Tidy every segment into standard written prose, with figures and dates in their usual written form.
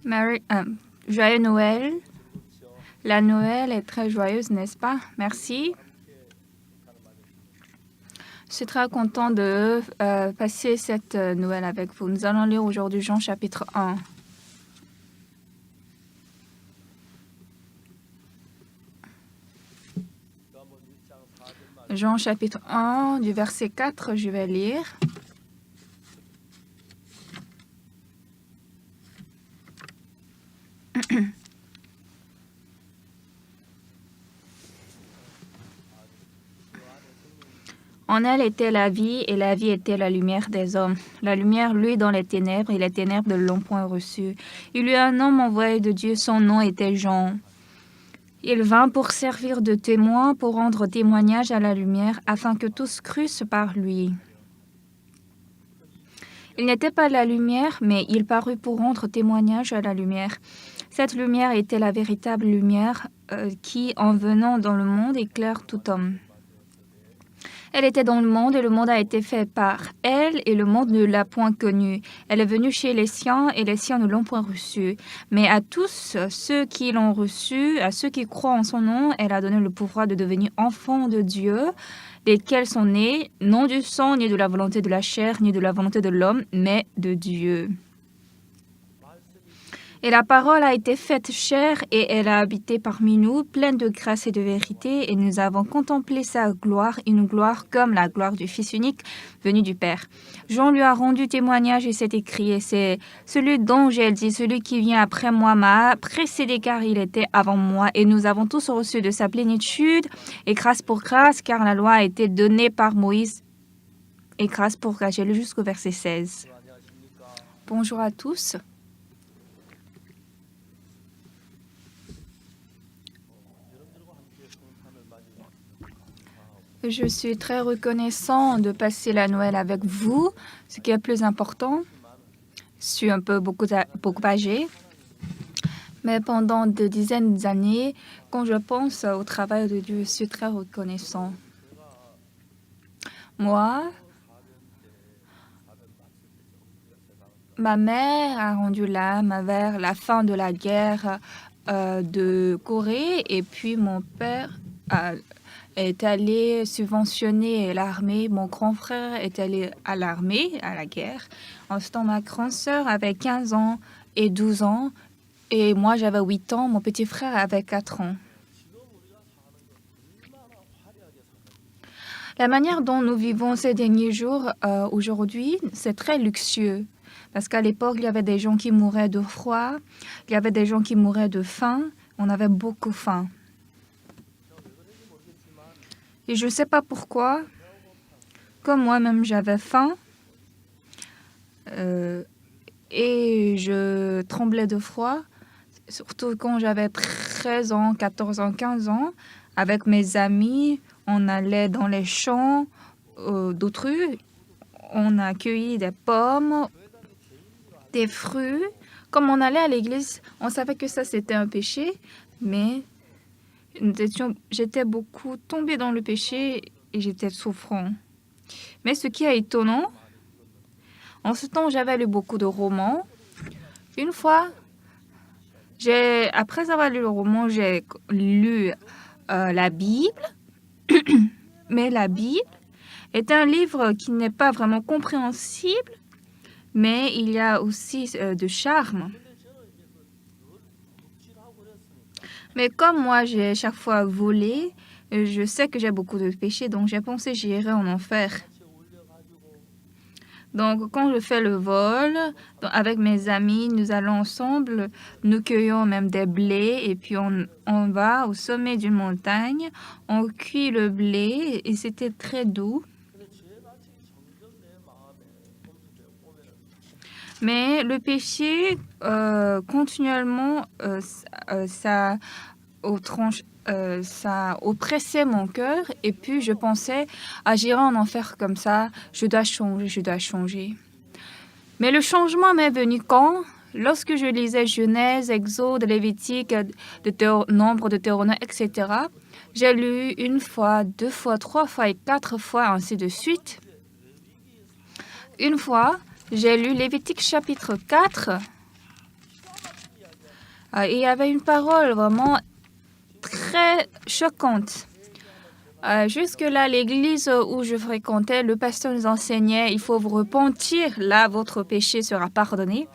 Joyeux Noël. La Noël est très joyeuse, n'est-ce pas? Merci. Je suis très content de passer cette Noël avec vous. Nous allons lire aujourd'hui Jean chapitre 1. Jean chapitre 1, du verset 4, je vais lire. En elle était la vie, et la vie était la lumière des hommes. La lumière, lui, dans les ténèbres, et les ténèbres ne l'ont point reçue. Il y eut un homme envoyé de Dieu, son nom était Jean. Il vint pour servir de témoin, pour rendre témoignage à la lumière, afin que tous crussent par lui. Il n'était pas la lumière, mais il parut pour rendre témoignage à la lumière. Cette lumière était la véritable lumière qui, en venant dans le monde, éclaire tout homme. Elle était dans le monde, et le monde a été fait par elle, et le monde ne l'a point connue. Elle est venue chez les siens, et les siens ne l'ont point reçue. Mais à tous ceux qui l'ont reçue, à ceux qui croient en son nom, elle a donné le pouvoir de devenir enfants de Dieu, lesquels sont nés, non du sang, ni de la volonté de la chair, ni de la volonté de l'homme, mais de Dieu. Et la parole a été faite chair, et elle a habité parmi nous, pleine de grâce et de vérité, et nous avons contemplé sa gloire, une gloire comme la gloire du Fils unique venu du Père. Jean lui a rendu témoignage et s'est écrié, c'est celui dont j'ai dit, celui qui vient après moi m'a précédé car il était avant moi, et nous avons tous reçu de sa plénitude, et grâce pour grâce, car la loi a été donnée par Moïse, et grâce pour grâce. J'ai lu jusqu'au verset 16. Bonjour à tous. Je suis très reconnaissant de passer la Noël avec vous, ce qui est plus important. Je suis un peu beaucoup âgée, mais pendant des dizaines d'années, quand je pense au travail de Dieu, je suis très reconnaissant. Moi, ma mère a rendu l'âme vers la fin de la guerre de Corée, et puis mon père est allé subventionner l'armée. Mon grand frère est allé à l'armée, à la guerre. En ce temps, ma grande sœur avait 15 ans et 12 ans. Et moi, j'avais 8 ans. Mon petit frère avait 4 ans. La manière dont nous vivons ces derniers jours, aujourd'hui, c'est très luxueux. Parce qu'à l'époque, il y avait des gens qui mouraient de froid. Il y avait des gens qui mouraient de faim. On avait beaucoup faim. Et je ne sais pas pourquoi, comme moi-même j'avais faim et je tremblais de froid, surtout quand j'avais 13 ans, 14 ans, 15 ans, avec mes amis, on allait dans les champs d'autrui, on a cueilli des pommes, des fruits. Comme on allait à l'église, on savait que ça c'était un péché, mais j'étais beaucoup tombée dans le péché et j'étais souffrant. Mais ce qui est étonnant, en ce temps, j'avais lu beaucoup de romans. Une fois, après avoir lu le roman, j'ai lu la Bible. Mais la Bible est un livre qui n'est pas vraiment compréhensible, mais il y a aussi de charme. Mais comme moi, j'ai chaque fois volé, je sais que j'ai beaucoup de péchés, donc j'ai pensé j'irai en enfer. Donc, quand je fais le vol, avec mes amis, nous allons ensemble, nous cueillons même des blés et puis on va au sommet d'une montagne, on cueille le blé et c'était très doux. Mais le péché, continuellement, ça oppressait mon cœur et puis je pensais, j'irai en enfer comme ça, je dois changer. Mais le changement m'est venu quand? Lorsque je lisais Genèse, Exode, Lévitique, Nombre, Deutéronome, etc., j'ai lu 1 fois, 2 fois, 3 fois et 4 fois, ainsi de suite. Une fois, j'ai lu Lévitique chapitre 4 Il y avait une parole vraiment très choquante. Jusque-là, l'église où je fréquentais, le pasteur nous enseignait, il faut vous repentir, là, votre péché sera pardonné.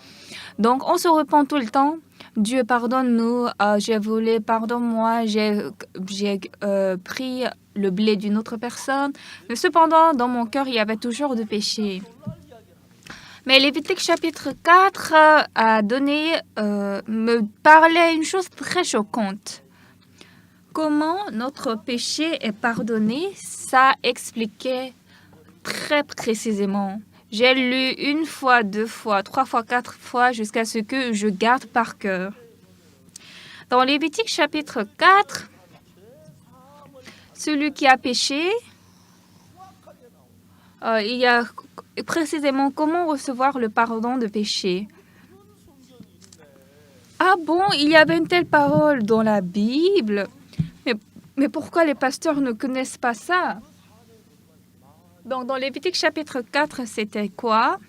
Donc, on se repent tout le temps. Dieu, pardonne-nous. J'ai volé, pardonne-moi. J'ai pris le blé d'une autre personne. Mais cependant, dans mon cœur, il y avait toujours du péché. Mais Lévitique chapitre 4 me parlait une chose très choquante. Comment notre péché est pardonné, ça expliquait très précisément. J'ai lu 1 fois, 2 fois, 3 fois, 4 fois jusqu'à ce que je garde par cœur. Dans Lévitique chapitre 4, celui qui a péché, il y a précisément comment recevoir le pardon de péché. Ah bon, il y avait une telle parole dans la Bible. Mais pourquoi les pasteurs ne connaissent pas ça? Donc, dans Lévitique chapitre 4, c'était quoi?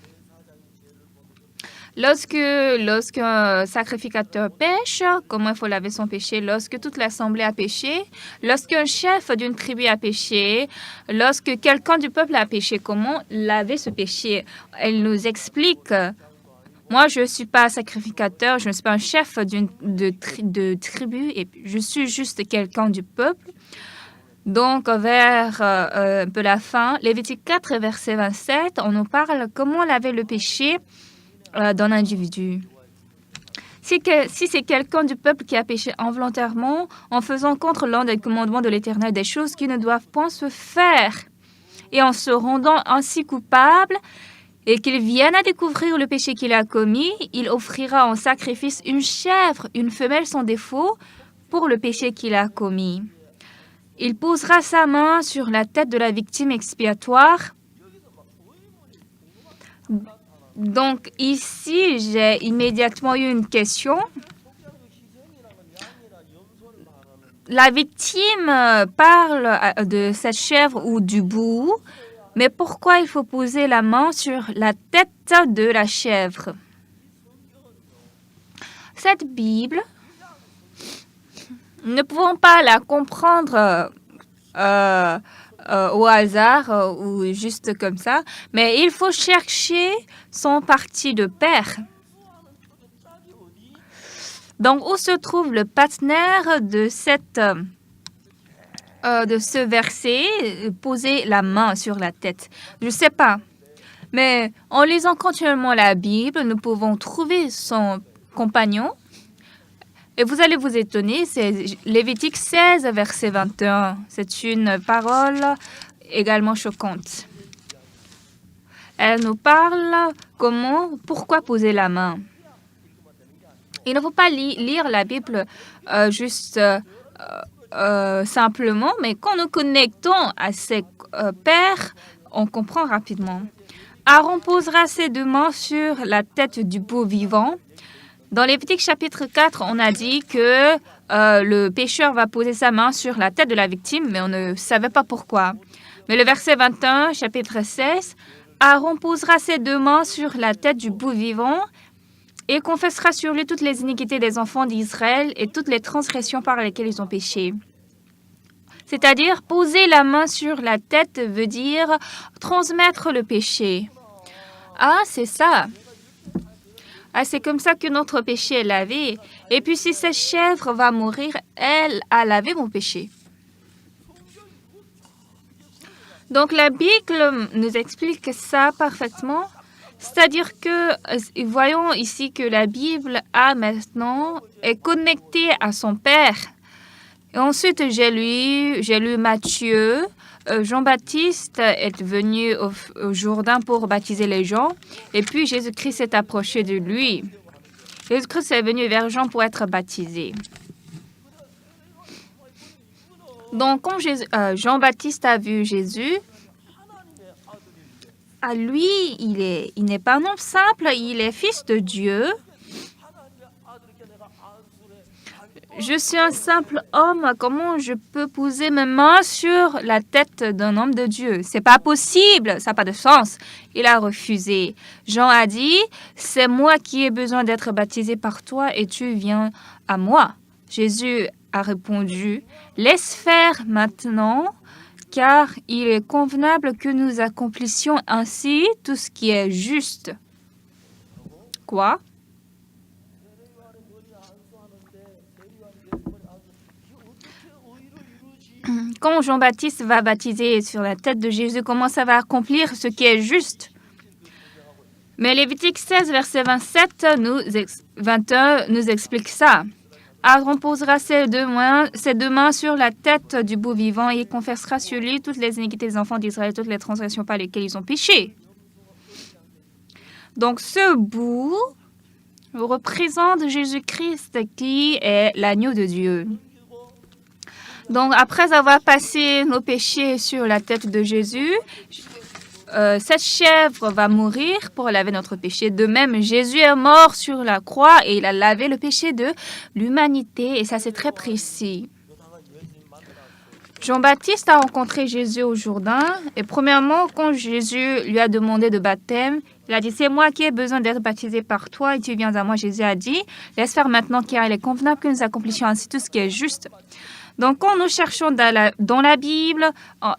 Lorsqu'un sacrificateur pêche, comment il faut laver son péché? Lorsque toute l'assemblée a péché, lorsqu'un chef d'une tribu a péché, lorsque quelqu'un du peuple a péché, comment laver ce péché? Elle nous explique. Moi, je ne suis pas sacrificateur, je ne suis pas un chef de tribu, et je suis juste quelqu'un du peuple. Donc, vers un peu la fin, Lévitique 4, verset 27, on nous parle comment laver le péché d'un individu. Si c'est quelqu'un du peuple qui a péché involontairement en faisant contre l'un des commandements de l'Éternel des choses qui ne doivent point se faire et en se rendant ainsi coupable et qu'il vienne à découvrir le péché qu'il a commis, il offrira en sacrifice une chèvre, une femelle sans défaut pour le péché qu'il a commis. Il posera sa main sur la tête de la victime expiatoire. Donc ici, j'ai immédiatement eu une question. La victime parle de cette chèvre ou du bouc, mais pourquoi il faut poser la main sur la tête de la chèvre? Cette Bible, nous ne pouvons pas la comprendre au hasard ou juste comme ça, mais il faut chercher son parti de père. Donc, où se trouve le partenaire de ce verset, poser la main sur la tête? Je ne sais pas. Mais en lisant continuellement la Bible, nous pouvons trouver son compagnon. Et vous allez vous étonner, c'est Lévitique 16, verset 21. C'est une parole également choquante. Elle nous parle pourquoi poser la main. Il ne faut pas lire la Bible juste simplement, mais quand nous connectons à ses pères, on comprend rapidement. Aaron posera ses 2 mains sur la tête du bouc vivant. Dans Lévitique chapitre 4, on a dit que le pécheur va poser sa main sur la tête de la victime, mais on ne savait pas pourquoi. Mais le verset 21, chapitre 16, Aaron posera ses 2 mains sur la tête du bouc vivant et confessera sur lui toutes les iniquités des enfants d'Israël et toutes les transgressions par lesquelles ils ont péché. C'est-à-dire, poser la main sur la tête veut dire transmettre le péché. Ah, c'est ça. Ah, c'est comme ça que notre péché est lavé. Et puis, si cette chèvre va mourir, elle a lavé mon péché. Donc, la Bible nous explique ça parfaitement. C'est-à-dire que, voyons ici que la Bible est connectée à son Père. Et ensuite, j'ai lu Matthieu. Jean-Baptiste est venu au Jourdain pour baptiser les gens. Et puis, Jésus-Christ s'est approché de lui. Jésus-Christ est venu vers Jean pour être baptisé. Donc, quand Jean-Baptiste a vu Jésus, à lui, il n'est pas un homme simple, il est fils de Dieu. je suis un simple homme, comment je peux poser mes mains sur la tête d'un homme de Dieu? C'est pas possible, ça n'a pas de sens. Il a refusé. Jean a dit, c'est moi qui ai besoin d'être baptisé par toi et tu viens à moi. Jésus a répondu, laisse faire maintenant, car il est convenable que nous accomplissions ainsi tout ce qui est juste. Quoi? Quand Jean-Baptiste va baptiser sur la tête de Jésus, comment ça va accomplir ce qui est juste? Mais Lévitique 16, verset 21 nous explique ça. Aaron posera ses deux mains sur la tête du beau vivant et confessera sur lui toutes les iniquités des enfants d'Israël, toutes les transgressions par lesquelles ils ont péché. Donc ce bout représente Jésus-Christ qui est l'agneau de Dieu. Donc après avoir passé nos péchés sur la tête de Jésus, cette chèvre va mourir pour laver notre péché. De même, Jésus est mort sur la croix et il a lavé le péché de l'humanité. Et ça, c'est très précis. Jean-Baptiste a rencontré Jésus au Jourdain. Et premièrement, quand Jésus lui a demandé de baptême, il a dit, c'est moi qui ai besoin d'être baptisé par toi et tu viens à moi. Jésus a dit, laisse faire maintenant car il est convenable que nous accomplissions ainsi tout ce qui est juste. Donc, quand nous cherchons dans la Bible,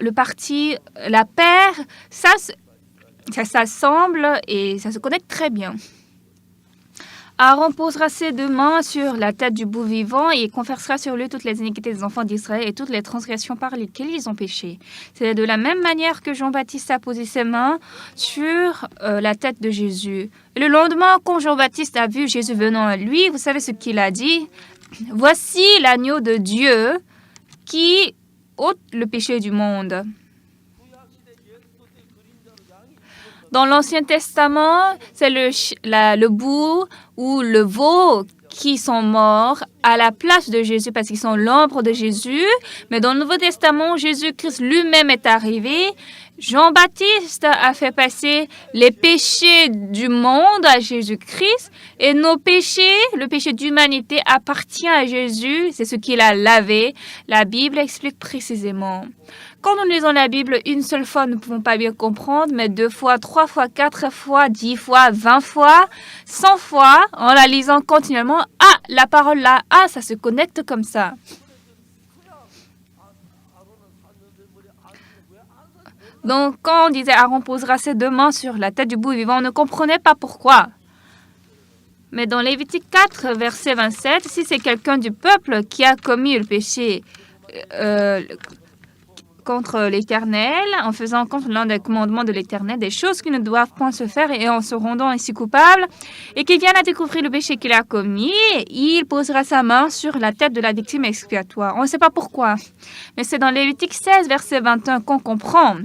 le parti, la paire, ça semble et ça se connecte très bien. Aaron posera ses deux mains sur la tête du beau vivant et confessera sur lui toutes les iniquités des enfants d'Israël et toutes les transgressions par lesquelles ils ont péché. C'est de la même manière que Jean-Baptiste a posé ses mains sur la tête de Jésus. Et le lendemain, quand Jean-Baptiste a vu Jésus venant à lui, vous savez ce qu'il a dit? Voici l'agneau de Dieu qui ôte le péché du monde. Dans l'Ancien Testament, c'est le bouc ou le veau qui sont morts à la place de Jésus parce qu'ils sont l'ombre de Jésus. Mais dans le Nouveau Testament, Jésus-Christ lui-même est arrivé. Jean-Baptiste a fait passer les péchés du monde à Jésus-Christ et nos péchés, le péché d'humanité appartient à Jésus. C'est ce qu'il a lavé. La Bible explique précisément. Quand nous lisons la Bible une seule fois, nous ne pouvons pas bien comprendre, mais 2 fois, 3 fois, 4 fois, 10 fois, 20 fois, 100 fois, en la lisant continuellement, la parole là, ça se connecte comme ça. Donc, quand on disait Aaron posera ses deux mains sur la tête du beau vivant, on ne comprenait pas pourquoi. Mais dans Lévitique 4, verset 27, si c'est quelqu'un du peuple qui a commis le péché contre l'Éternel, en faisant contre l'un des commandements de l'Éternel, des choses qui ne doivent point se faire et en se rendant ainsi coupable, et qu'il vienne à découvrir le péché qu'il a commis, il posera sa main sur la tête de la victime expiatoire. On ne sait pas pourquoi, mais c'est dans Lévitique 16, verset 21 qu'on comprend.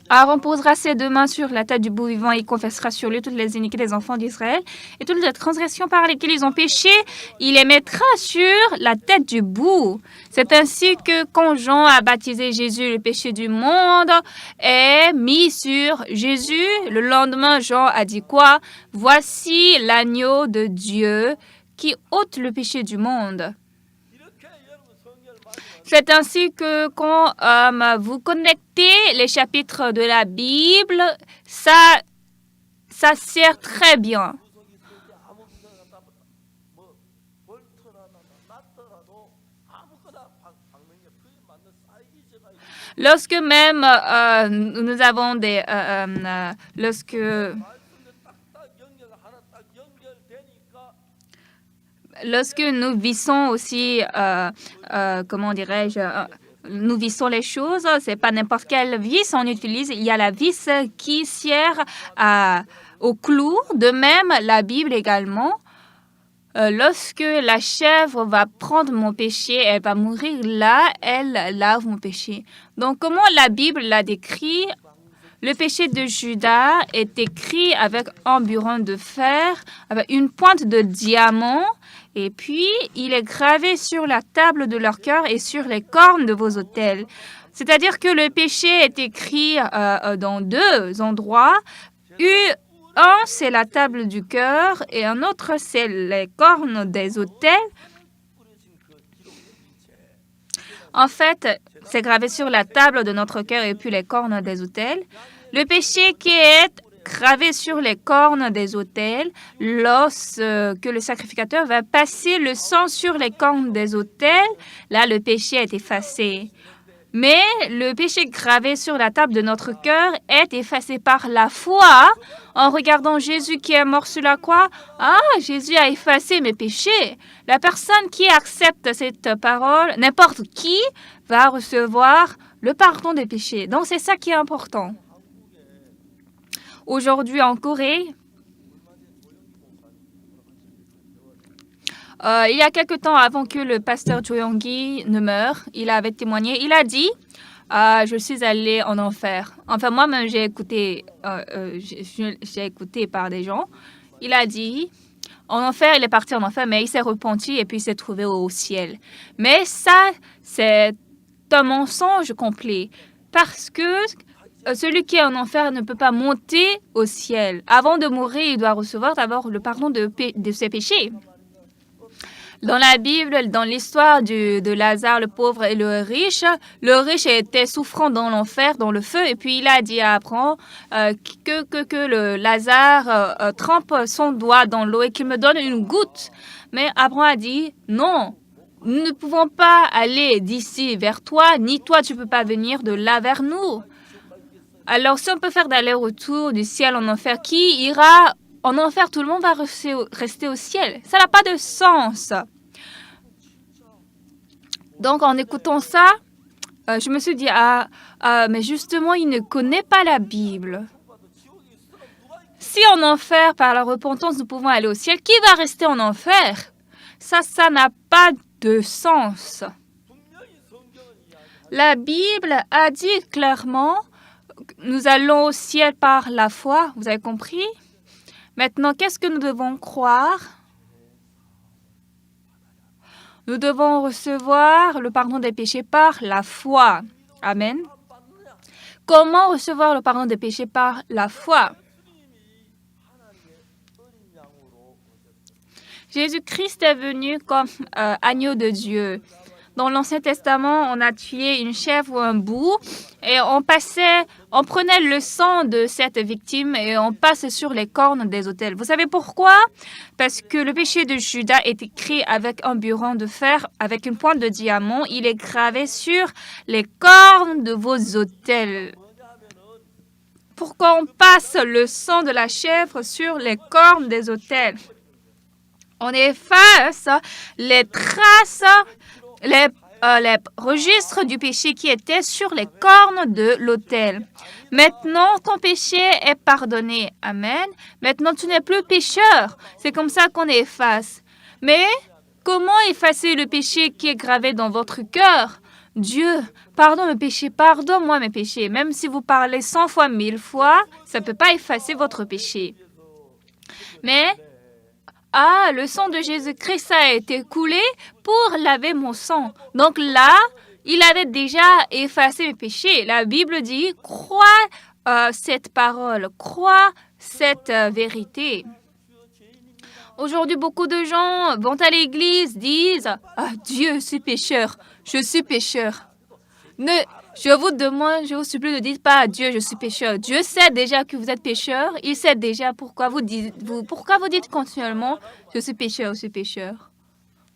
Aaron posera ses deux mains sur la tête du beau vivant et il confessera sur lui toutes les iniquités des enfants d'Israël et toutes les transgressions par lesquelles ils ont péché. Il les mettra sur la tête du bouc. C'est ainsi que quand Jean a baptisé Jésus, le péché du monde est mis sur Jésus. Le lendemain, Jean a dit quoi? Voici l'agneau de Dieu qui ôte le péché du monde. C'est ainsi que quand vous connectez les chapitres de la Bible, ça sert très bien. Lorsque même nous avons lorsque nous vissons aussi, comment dirais-je, nous vissons les choses, c'est pas n'importe quelle vis on utilise. Il y a la vis qui sert au clou. De même, la Bible également. Lorsque la chèvre va prendre mon péché, elle va mourir là, elle lave mon péché. Donc, comment la Bible l'a décrit? Le péché de Judas est écrit avec un burin de fer, avec une pointe de diamant, et puis il est gravé sur la table de leur cœur et sur les cornes de vos autels. C'est-à-dire que le péché est écrit dans 2 endroits. Un, c'est la table du cœur, et un autre, c'est les cornes des autels. En fait, c'est gravé sur la table de notre cœur et puis les cornes des autels. Le péché qui est gravé sur les cornes des autels, lorsque le sacrificateur va passer le sang sur les cornes des autels, là, le péché est effacé. Mais le péché gravé sur la table de notre cœur est effacé par la foi en regardant Jésus qui est mort sur la croix. Ah, Jésus a effacé mes péchés. La personne qui accepte cette parole, n'importe qui, va recevoir le pardon des péchés. Donc, c'est ça qui est important. Aujourd'hui, en Corée, il y a quelque temps avant que le pasteur Cho Young-gi ne meure, il avait témoigné, il a dit je suis allé en enfer. Enfin, moi-même, j'ai écouté par des gens. Il a dit, en enfer, il est parti en enfer, mais il s'est repenti et puis il s'est trouvé au ciel. Mais ça, c'est un mensonge complet. Parce que celui qui est en enfer ne peut pas monter au ciel. Avant de mourir, il doit recevoir d'abord le pardon de ses péchés. Dans la Bible, dans l'histoire de Lazare, le pauvre et le riche était souffrant dans l'enfer, dans le feu, et puis il a dit à Abraham que le Lazare trempe son doigt dans l'eau et qu'il me donne une goutte. Mais Abraham a dit, non, nous ne pouvons pas aller d'ici vers toi, ni toi tu ne peux pas venir de là vers nous. Alors si on peut faire d'aller-retour du ciel en enfer, qui ira en enfer? Tout le monde va rester au ciel. Ça n'a pas de sens. Donc, en écoutant ça, je me suis dit, mais justement, il ne connaît pas la Bible. Si en enfer, par la repentance, nous pouvons aller au ciel, qui va rester en enfer? Ça n'a pas de sens. La Bible a dit clairement, nous allons au ciel par la foi. Vous avez compris? Maintenant, qu'est-ce que nous devons croire? Nous devons recevoir le pardon des péchés par la foi. Amen. Comment recevoir le pardon des péchés par la foi? Jésus-Christ est venu comme agneau de Dieu. Dans l'Ancien Testament, on a tué une chèvre ou un bouc et on prenait le sang de cette victime et on passe sur les cornes des autels. Vous savez pourquoi? Parce que le péché de Judas est écrit avec un burin de fer, avec une pointe de diamant. Il est gravé sur les cornes de vos autels. Pourquoi on passe le sang de la chèvre sur les cornes des autels? On efface les traces, les registres du péché qui étaient sur les cornes de l'autel. Maintenant, ton péché est pardonné. Amen. Maintenant, tu n'es plus pécheur. C'est comme ça qu'on efface. Mais comment effacer le péché qui est gravé dans votre cœur? Dieu, pardonne mes péchés, pardonne-moi mes péchés. Même si vous parlez 100 fois, 1000 fois, ça ne peut pas effacer votre péché. Mais le sang de Jésus-Christ a été coulé pour laver mon sang. Donc là, il avait déjà effacé mes péchés. La Bible dit, crois cette parole, crois cette vérité. Aujourd'hui, beaucoup de gens vont à l'église, disent « Dieu, je suis pécheur, je suis pécheur ». Je vous demande, je vous supplie, ne dites pas à Dieu, je suis pécheur. Dieu sait déjà que vous êtes pécheur. Il sait déjà pourquoi vous dites continuellement, je suis pécheur, je suis pécheur.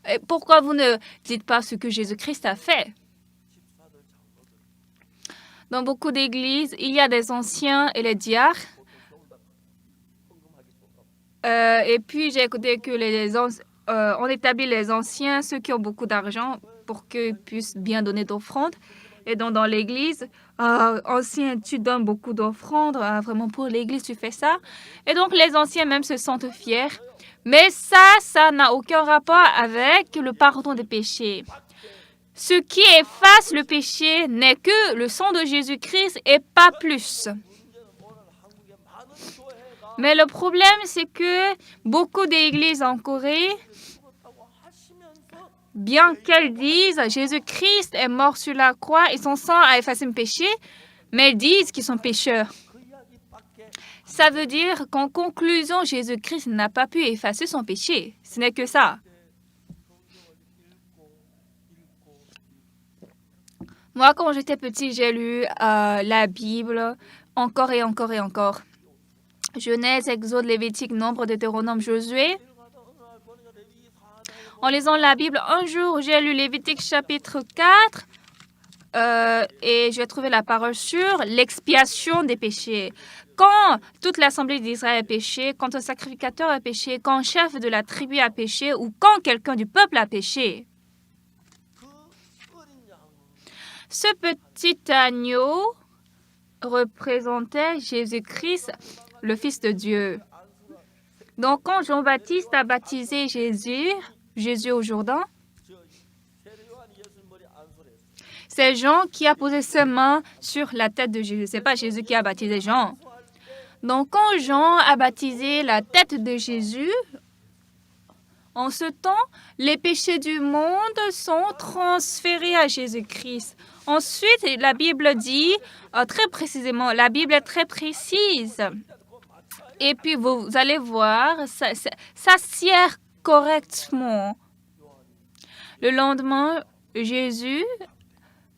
Et pourquoi vous ne dites pas ce que Jésus-Christ a fait? Dans beaucoup d'églises, il y a des anciens et les diacres. Et puis, j'ai écouté que on établit les anciens, ceux qui ont beaucoup d'argent, pour qu'ils puissent bien donner d'offrandes. Et donc, dans l'église, ancien, tu donnes beaucoup d'offrandes, vraiment pour l'église, tu fais ça. Et donc, les anciens même se sentent fiers. Mais ça n'a aucun rapport avec le pardon des péchés. Ce qui efface le péché n'est que le sang de Jésus-Christ et pas plus. Mais le problème, c'est que beaucoup d'églises en Corée, bien qu'elles disent Jésus-Christ est mort sur la croix et son sang a effacé mes péchés, mais elles disent qu'ils sont pécheurs. Ça veut dire qu'en conclusion, Jésus-Christ n'a pas pu effacer son péché. Ce n'est que ça. Moi, quand j'étais petit, j'ai lu la Bible encore et encore et encore. Genèse, Exode, Lévitique, Nombre, Deutéronome, Josué. En lisant la Bible, un jour, j'ai lu Lévitique chapitre 4 et j'ai trouvé la parole sur l'expiation des péchés. Quand toute l'assemblée d'Israël a péché, quand un sacrificateur a péché, quand un chef de la tribu a péché ou quand quelqu'un du peuple a péché, ce petit agneau représentait Jésus-Christ, le Fils de Dieu. Donc, quand Jean-Baptiste a baptisé Jésus au Jourdain, c'est Jean qui a posé ses mains sur la tête de Jésus. Ce n'est pas Jésus qui a baptisé Jean. Donc, quand Jean a baptisé la tête de Jésus, en ce temps, les péchés du monde sont transférés à Jésus-Christ. Ensuite, la Bible dit très précisément, la Bible est très précise. Et puis, vous allez voir, ça sert correctement. Le lendemain, Jésus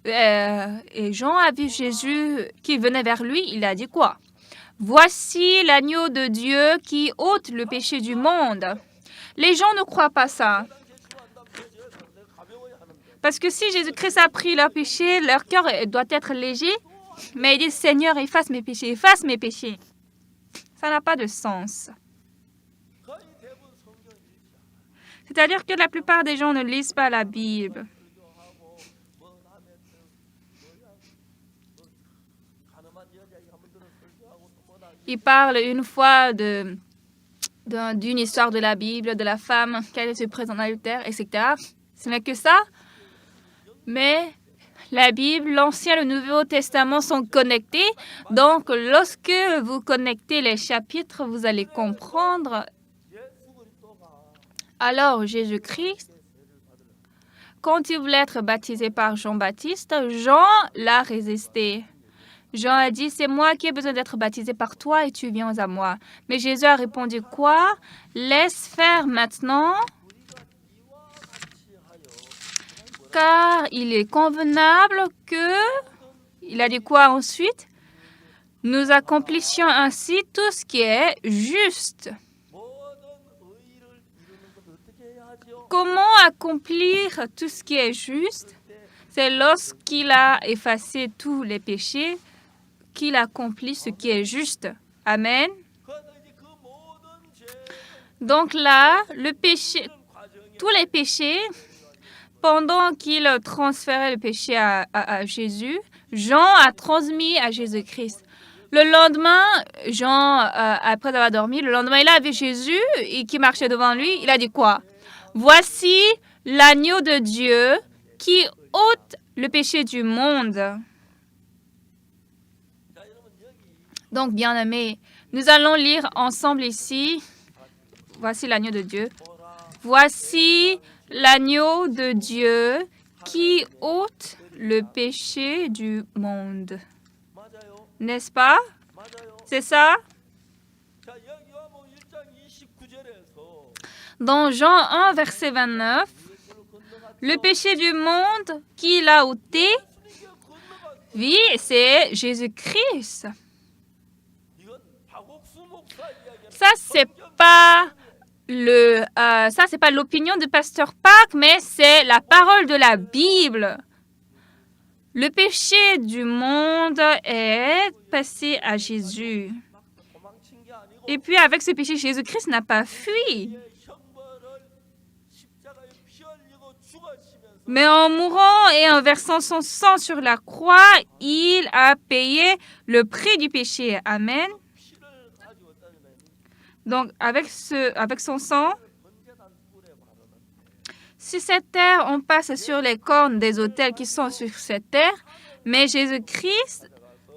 et Jean a vu Jésus qui venait vers lui. Il a dit quoi? Voici l'agneau de Dieu qui ôte le péché du monde. Les gens ne croient pas ça. Parce que si Jésus-Christ a pris leur péché, leur cœur doit être léger. Mais ils disent, Seigneur, efface mes péchés, efface mes péchés. Ça n'a pas de sens. C'est-à-dire que la plupart des gens ne lisent pas la Bible. Ils parlent une fois d'une histoire de la Bible, de la femme qui allait se prendre en adultère, etc. Ce n'est que ça. Mais la Bible, l'Ancien et le Nouveau Testament sont connectés. Donc, lorsque vous connectez les chapitres, vous allez comprendre. Alors, Jésus-Christ, quand il voulait être baptisé par Jean-Baptiste, Jean l'a résisté. Jean a dit, c'est moi qui ai besoin d'être baptisé par toi et tu viens à moi. Mais Jésus a répondu quoi? Laisse faire maintenant, car il est convenable que, il a dit quoi ensuite? Nous accomplissions ainsi tout ce qui est juste. Comment accomplir tout ce qui est juste? C'est lorsqu'il a effacé tous les péchés qu'il accomplit ce qui est juste. Amen. Donc là, tous les péchés, pendant qu'il transférait le péché à Jésus, Jean a transmis à Jésus-Christ. Le lendemain, Jean, après avoir dormi, le lendemain, il a vu Jésus et qui marchait devant lui. Il a dit quoi? Voici l'agneau de Dieu qui ôte le péché du monde. Donc, bien-aimés, nous allons lire ensemble ici. Voici l'agneau de Dieu. Voici l'agneau de Dieu qui ôte le péché du monde. N'est-ce pas? C'est ça? Dans Jean 1, verset 29, le péché du monde qu'il a ôté, oui, c'est Jésus-Christ. Ça, c'est pas l'opinion de Pasteur Park, mais c'est la parole de la Bible. Le péché du monde est passé à Jésus. Et puis, avec ce péché, Jésus-Christ n'a pas fui. Mais en mourant et en versant son sang sur la croix, il a payé le prix du péché. Amen. Donc, avec son sang, sur cette terre, on passe sur les cornes des autels qui sont sur cette terre, mais Jésus-Christ,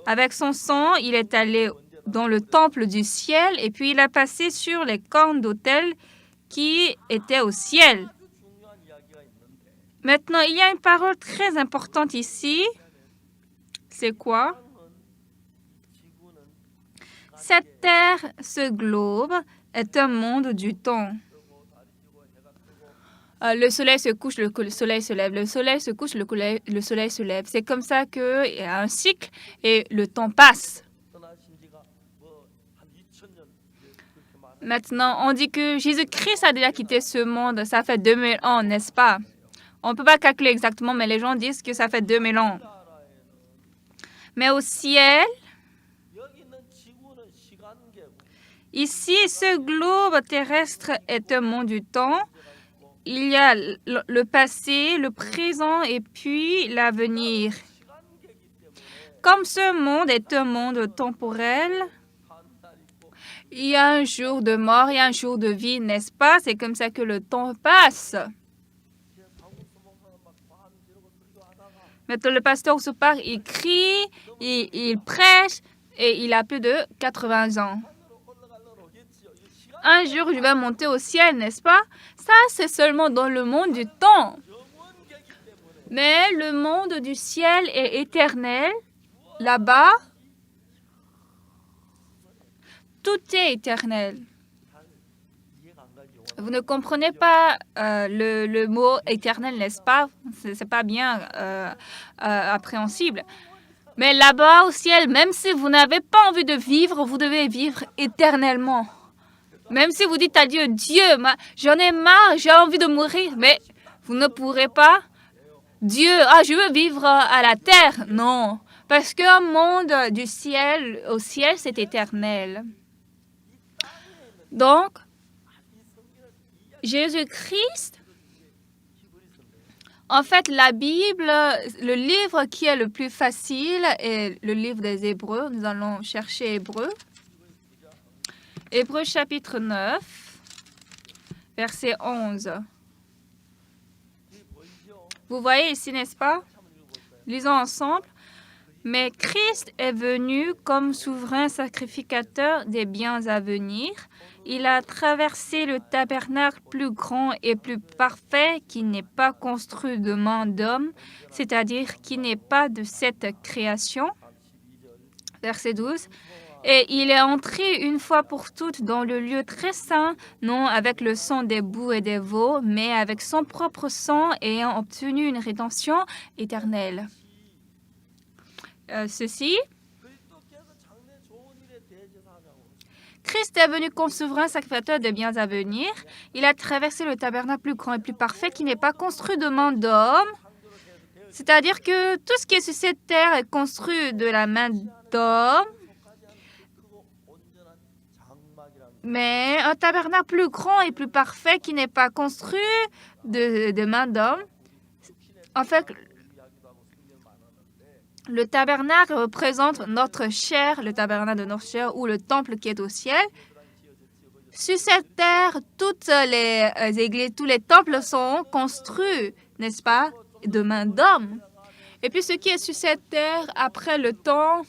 avec son sang, il est allé dans le temple du ciel et puis il a passé sur les cornes d'autel qui étaient au ciel. Maintenant, il y a une parole très importante ici. C'est quoi? Cette terre, ce globe, est un monde du temps. le soleil se couche, le soleil se lève, le soleil se couche, le soleil se lève. C'est comme ça qu'il y a un cycle et le temps passe. Maintenant, on dit que Jésus-Christ a déjà quitté ce monde. Ça fait 2000 ans, n'est-ce pas? On ne peut pas calculer exactement, mais les gens disent que ça fait 2000 ans. Mais au ciel, ici, ce globe terrestre est un monde du temps. Il y a le passé, le présent et puis l'avenir. Comme ce monde est un monde temporel, il y a un jour de mort, il y a un jour de vie, n'est-ce pas? C'est comme ça que le temps passe. Maintenant, le pasteur se part, il crie, il prêche et il a plus de 80 ans. Un jour, je vais monter au ciel, n'est-ce pas? Ça, c'est seulement dans le monde du temps. Mais le monde du ciel est éternel. Là-bas, tout est éternel. Vous ne comprenez pas le mot éternel, n'est-ce pas? C'est pas bien appréhensible. Mais là-bas au ciel, même si vous n'avez pas envie de vivre, vous devez vivre éternellement. Même si vous dites à Dieu, Dieu, j'en ai marre, j'ai envie de mourir, mais vous ne pourrez pas. Dieu, je veux vivre à la terre. Non, parce qu'un monde du ciel au ciel, c'est éternel. Donc, Jésus-Christ, en fait, la Bible, le livre qui est le plus facile est le livre des Hébreux. Nous allons chercher Hébreux. Hébreux chapitre 9, verset 11. Vous voyez ici, n'est-ce pas? Lisons ensemble. Mais Christ est venu comme souverain sacrificateur des biens à venir. Il a traversé le tabernacle plus grand et plus parfait qui n'est pas construit de main d'homme, c'est-à-dire qui n'est pas de cette création. Verset 12. Et il est entré une fois pour toutes dans le lieu très saint, non avec le sang des boucs et des veaux, mais avec son propre sang, ayant obtenu une rédemption éternelle. Ceci, Christ est venu comme souverain sacrificateur des biens à venir. Il a traversé le tabernacle plus grand et plus parfait qui n'est pas construit de main d'homme. C'est-à-dire que tout ce qui est sur cette terre est construit de la main d'homme. Mais un tabernacle plus grand et plus parfait qui n'est pas construit de main d'homme. En fait, le tabernacle représente notre chair, le tabernacle de notre chair ou le temple qui est au ciel. Sur cette terre, toutes les églises, tous les temples sont construits, n'est-ce pas, de main d'homme. Et puis ce qui est sur cette terre, après le temps,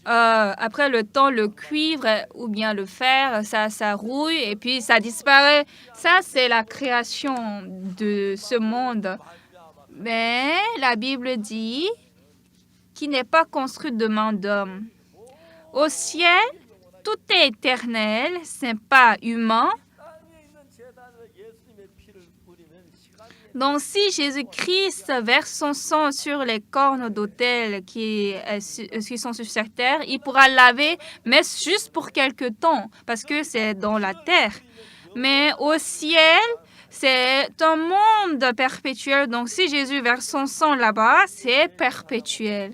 le cuivre ou bien le fer, ça rouille et puis ça disparaît. Ça, c'est la création de ce monde. Mais la Bible dit qui n'est pas construit de main d'homme. Au ciel, tout est éternel, ce n'est pas humain. Donc, si Jésus-Christ verse son sang sur les cornes d'autel qui sont sur cette terre, il pourra laver, mais juste pour quelque temps, parce que c'est dans la terre. Mais au ciel, c'est un monde perpétuel. Donc, si Jésus verse son sang là-bas, c'est perpétuel.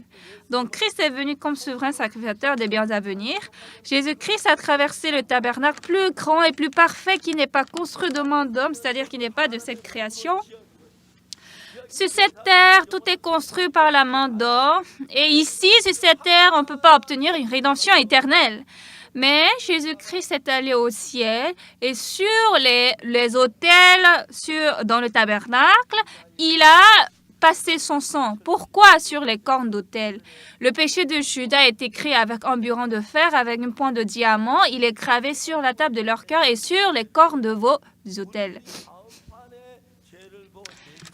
Donc, Christ est venu comme souverain sacrificateur des biens à venir. Jésus-Christ a traversé le tabernacle plus grand et plus parfait qui n'est pas construit de main d'homme, c'est-à-dire qui n'est pas de cette création. Sur cette terre, tout est construit par la main d'homme. Et ici, sur cette terre, on ne peut pas obtenir une rédemption éternelle. Mais Jésus-Christ est allé au ciel et sur les autels, dans le tabernacle, il a passé son sang. Pourquoi sur les cornes d'autel? Le péché de Judas est écrit avec un burin de fer, avec une pointe de diamant. Il est gravé sur la table de leur cœur et sur les cornes de vos autels.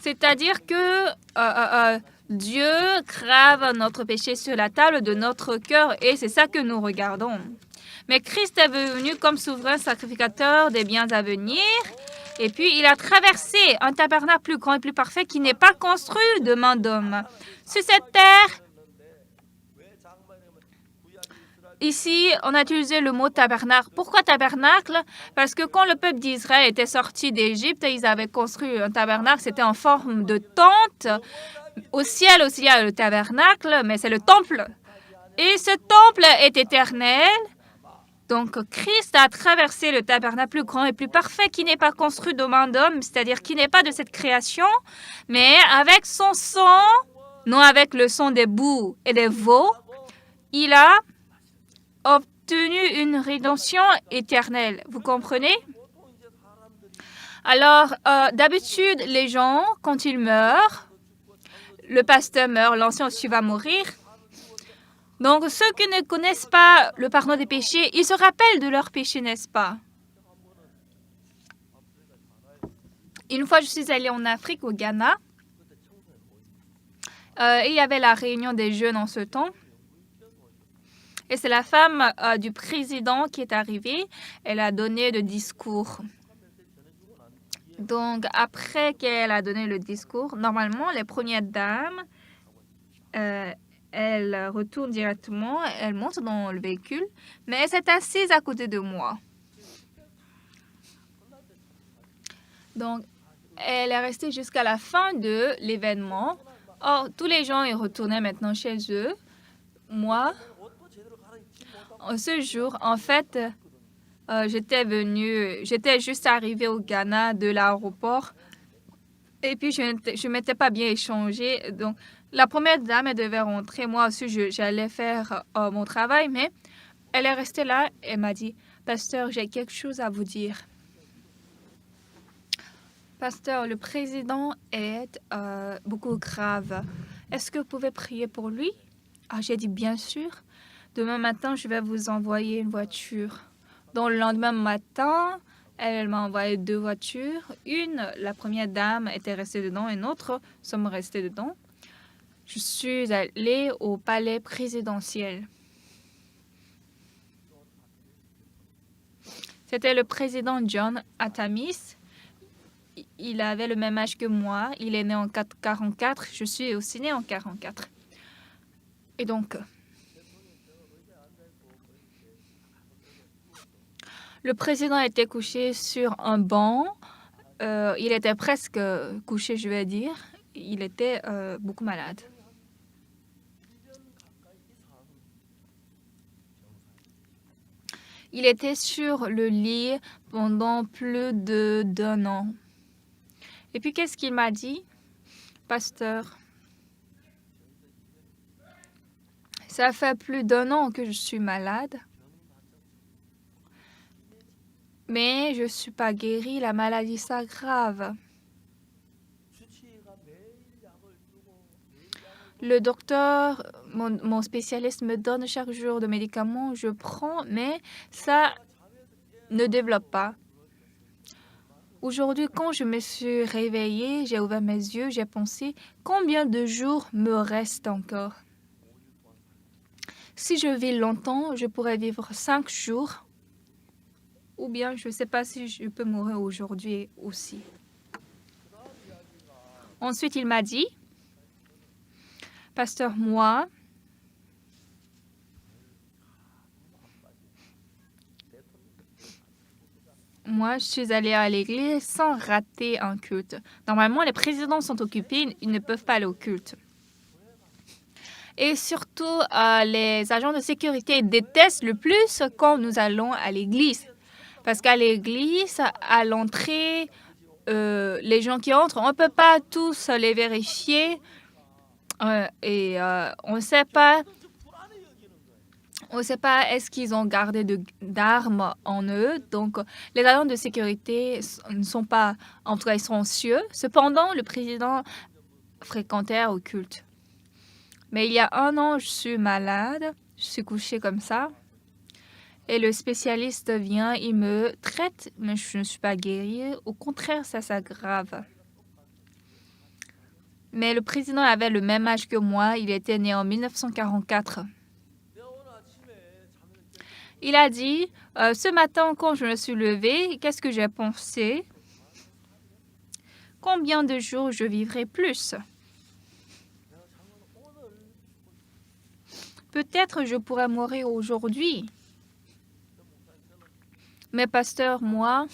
C'est-à-dire que Dieu grave notre péché sur la table de notre cœur et c'est ça que nous regardons. Mais Christ est venu comme souverain sacrificateur des biens à venir. Et puis, il a traversé un tabernacle plus grand et plus parfait qui n'est pas construit de main d'homme. Sur cette terre, ici, on a utilisé le mot tabernacle. Pourquoi tabernacle? Parce que quand le peuple d'Israël était sorti d'Égypte, ils avaient construit un tabernacle. C'était en forme de tente. Au ciel aussi, il y a le tabernacle, mais c'est le temple. Et ce temple est éternel. Donc, Christ a traversé le tabernacle plus grand et plus parfait qui n'est pas construit de main d'homme, c'est-à-dire qui n'est pas de cette création, mais avec son sang, non avec le sang des boucs et des veaux, il a obtenu une rédemption éternelle. Vous comprenez? Alors, d'habitude, les gens, quand ils meurent, le pasteur meurt, l'ancien aussi va mourir. Donc, ceux qui ne connaissent pas le pardon des péchés, ils se rappellent de leurs péchés, n'est-ce pas? Une fois, je suis allée en Afrique, au Ghana. Et il y avait la réunion des jeunes en ce temps. Et c'est la femme du président qui est arrivée. Elle a donné le discours. Donc, après qu'elle a donné le discours, normalement, les premières dames, elle retourne directement, elle monte dans le véhicule, mais elle s'est assise à côté de moi. Donc, elle est restée jusqu'à la fin de l'événement. Or, tous les gens ils retournaient maintenant chez eux. Moi, ce jour, en fait, j'étais juste arrivée au Ghana de l'aéroport et puis je ne m'étais pas bien échangée. Donc, la première dame, elle devait rentrer. Moi aussi, j'allais faire mon travail, mais elle est restée là et m'a dit, « Pasteur, j'ai quelque chose à vous dire. » Pasteur, le président est beaucoup grave. Est-ce que vous pouvez prier pour lui? Ah, j'ai dit, bien sûr. Demain matin, je vais vous envoyer une voiture. Donc, le lendemain matin, elle m'a envoyé 2 voitures. Une, la première dame était restée dedans et l'autre, sommes restés dedans. Je suis allée au palais présidentiel. C'était le président John Atamis. Il avait le même âge que moi. Il est né en 1944. Je suis aussi née en 1944. Et donc, le président était couché sur un banc. Il était presque couché, je vais dire. Il était beaucoup malade. Il était sur le lit pendant plus d'1 an. Et puis, qu'est-ce qu'il m'a dit? Pasteur, ça fait plus d'1 an que je suis malade. Mais je ne suis pas guérie, la maladie s'aggrave. Le docteur, mon spécialiste me donne chaque jour des médicaments, je prends, mais ça ne développe pas. Aujourd'hui, quand je me suis réveillée, j'ai ouvert mes yeux, j'ai pensé, combien de jours me restent encore? Si je vis longtemps, je pourrais vivre 5 jours. Ou bien, je ne sais pas si je peux mourir aujourd'hui aussi. Ensuite, il m'a dit, Pasteur, moi, je suis allée à l'église sans rater un culte. Normalement, les présidents sont occupés, ils ne peuvent pas aller au culte. Et surtout, les agents de sécurité détestent le plus quand nous allons à l'église. Parce qu'à l'église, à l'entrée, les gens qui entrent, on ne peut pas tous les vérifier. Et on ne sait pas est-ce qu'ils ont gardé d'armes en eux. Donc, les agents de sécurité ne sont pas, en tout cas, ils sont anxieux. Cependant, le président fréquentait au culte. Mais il y a 1 an, je suis malade. Je suis couchée comme ça. Et le spécialiste vient, il me traite, mais je ne suis pas guérie. Au contraire, ça s'aggrave. Mais le président avait le même âge que moi. Il était né en 1944. Il a dit, ce matin, quand je me suis levée, qu'est-ce que j'ai pensé? combien de jours je vivrai plus? Peut-être je pourrais mourir aujourd'hui. Mais pasteur, moi,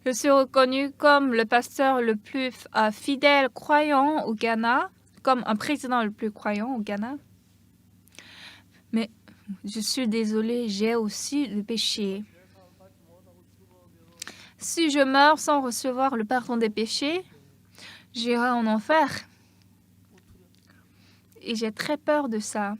je suis reconnu comme le pasteur le plus fidèle croyant au Ghana, comme un président le plus croyant au Ghana. Mais je suis désolée, j'ai aussi le péché. Si je meurs sans recevoir le pardon des péchés, j'irai en enfer. Et j'ai très peur de ça.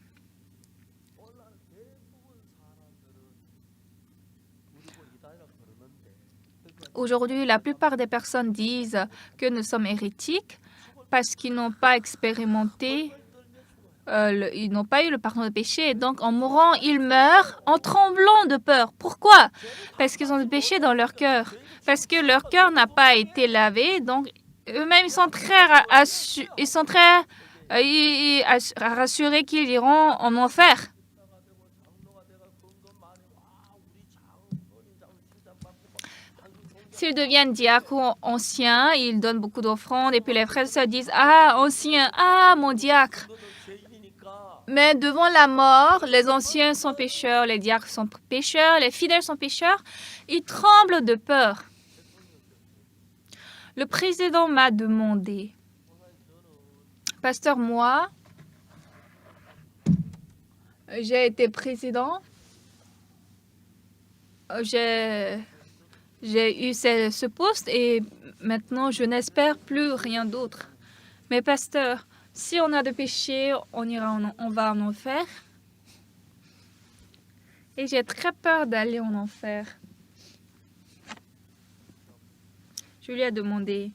Aujourd'hui, la plupart des personnes disent que nous sommes hérétiques parce qu'ils n'ont pas expérimenté, ils n'ont pas eu le pardon des péchés. Donc, en mourant, ils meurent en tremblant de peur. Pourquoi? Parce qu'ils ont du péché dans leur cœur. Parce que leur cœur n'a pas été lavé. Donc, eux-mêmes, ils sont très rassurés qu'ils iront en enfer. S'ils deviennent diacres ou anciens, ils donnent beaucoup d'offrandes et puis les frères se disent « Ah, ancien, ah, mon diacre !» Mais devant la mort, les anciens sont pécheurs, les diacres sont pécheurs, les fidèles sont pécheurs. Ils tremblent de peur. Le président m'a demandé « Pasteur, moi, j'ai été président, j'ai eu ce poste et maintenant je n'espère plus rien d'autre. Mais pasteur, si on a de péché, on va en enfer. Et j'ai très peur d'aller en enfer. Je lui ai demandé,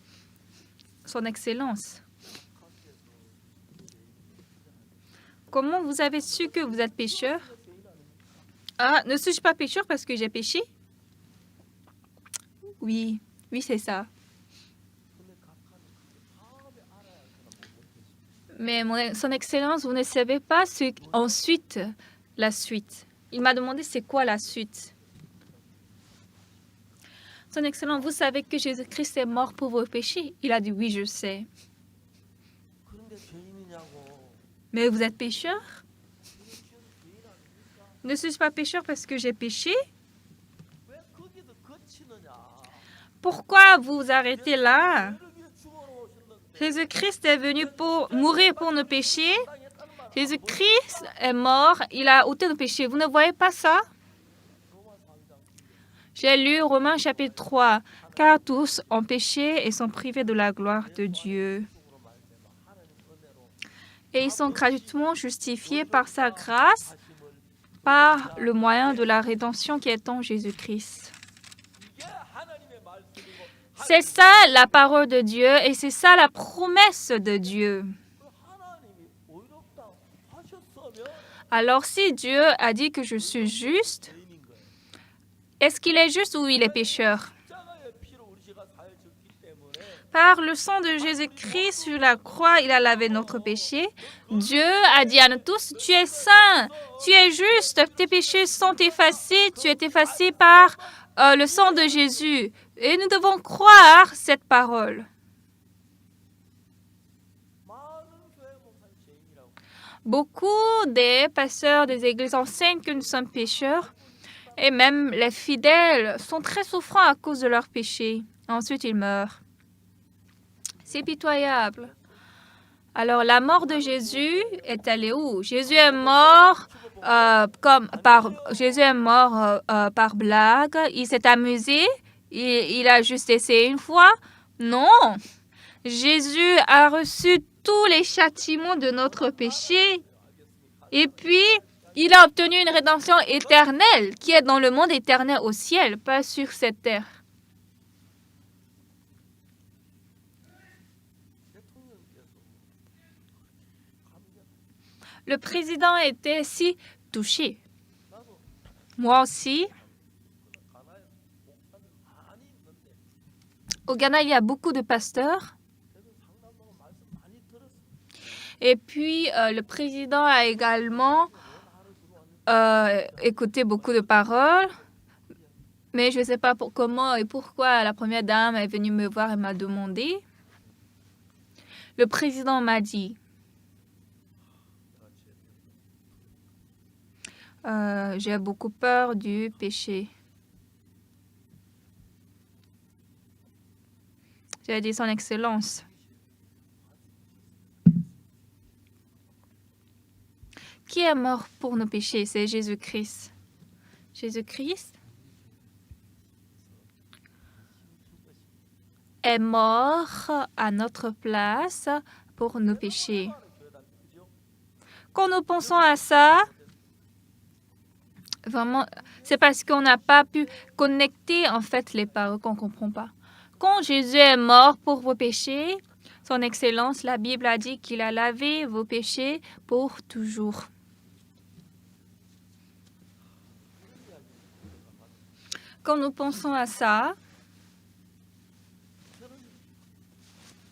Son Excellence, comment vous avez su que vous êtes pécheur? Ah, ne suis-je pas pécheur parce que j'ai péché? Oui, c'est ça. Mais Son Excellence, vous ne savez pas la suite. Il m'a demandé c'est quoi la suite. Son Excellence, vous savez que Jésus-Christ est mort pour vos péchés? Il a dit oui, je sais. Mais vous êtes pécheur? Ne suis-je pas pécheur parce que j'ai péché? Pourquoi vous vous arrêtez là? Jésus-Christ est venu pour mourir pour nos péchés. Jésus-Christ est mort, il a ôté nos péchés. Vous ne voyez pas ça? J'ai lu Romains chapitre 3. Car tous ont péché et sont privés de la gloire de Dieu. Et ils sont gratuitement justifiés par sa grâce, par le moyen de la rédemption qui est en Jésus-Christ. C'est ça la parole de Dieu et c'est ça la promesse de Dieu. Alors si Dieu a dit que je suis juste, est-ce qu'il est juste ou il est pécheur? Par le sang de Jésus-Christ sur la croix, il a lavé notre péché. Dieu a dit à nous tous, tu es saint, tu es juste, tes péchés sont effacés, tu es effacé par le sang de Jésus. Et nous devons croire cette parole. Beaucoup des pasteurs des églises enseignent que nous sommes pécheurs et même les fidèles sont très souffrants à cause de leurs péchés. Ensuite, ils meurent. C'est pitoyable. Alors, la mort de Jésus est allée où? Jésus est mort par blague. Il s'est amusé. Il a juste essayé une fois. Non. Jésus a reçu tous les châtiments de notre péché. Et puis, il a obtenu une rédemption éternelle qui est dans le monde éternel au ciel, pas sur cette terre. Le président était si touché. Moi aussi. Au Ghana, il y a beaucoup de pasteurs. Et puis, le président a également écouté beaucoup de paroles. Mais je ne sais pas comment et pourquoi la première dame est venue me voir et m'a demandé. Le président m'a dit, j'ai beaucoup peur du péché. J'ai dit, Son Excellence. Qui est mort pour nos péchés? C'est Jésus-Christ. Jésus-Christ est mort à notre place pour nos péchés. Quand nous pensons à ça, vraiment, c'est parce qu'on n'a pas pu connecter en fait les paroles qu'on ne comprend pas. Quand Jésus est mort pour vos péchés, Son Excellence, la Bible a dit qu'il a lavé vos péchés pour toujours. Quand nous pensons à ça,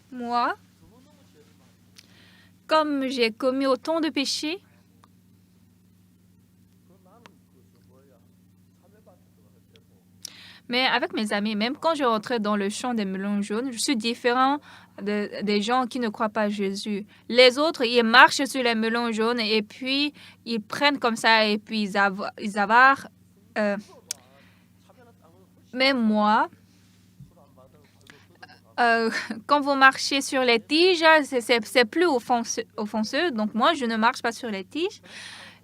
moi, comme j'ai commis autant de péchés, mais avec mes amis, même quand je rentrais dans le champ des melons jaunes, je suis différent des gens qui ne croient pas à Jésus. Les autres, ils marchent sur les melons jaunes et puis ils prennent comme ça et puis ils avarent. Mais moi, quand vous marchez sur les tiges, c'est plus offenseux. Donc moi, je ne marche pas sur les tiges.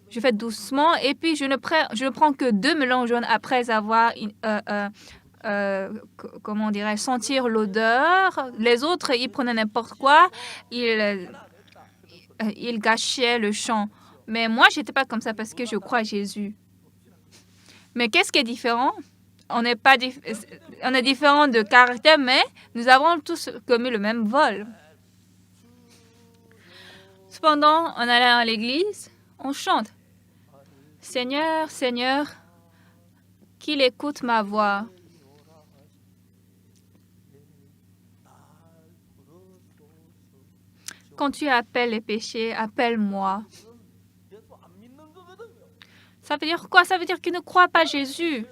Je fais doucement et puis je ne prends que 2 melons jaunes après avoir, comment dirais-je, sentir l'odeur. Les autres, ils prenaient n'importe quoi. Ils gâchaient le champ. Mais moi, je n'étais pas comme ça parce que je crois à Jésus. Mais qu'est-ce qui est différent? On est différents de caractère, mais nous avons tous commis le même vol. Cependant, en allant à l'église, on chante. Seigneur, Seigneur, qu'il écoute ma voix. Quand tu appelles les péchés, appelle-moi. Ça veut dire quoi? Ça veut dire qu'il ne croit pas Jésus.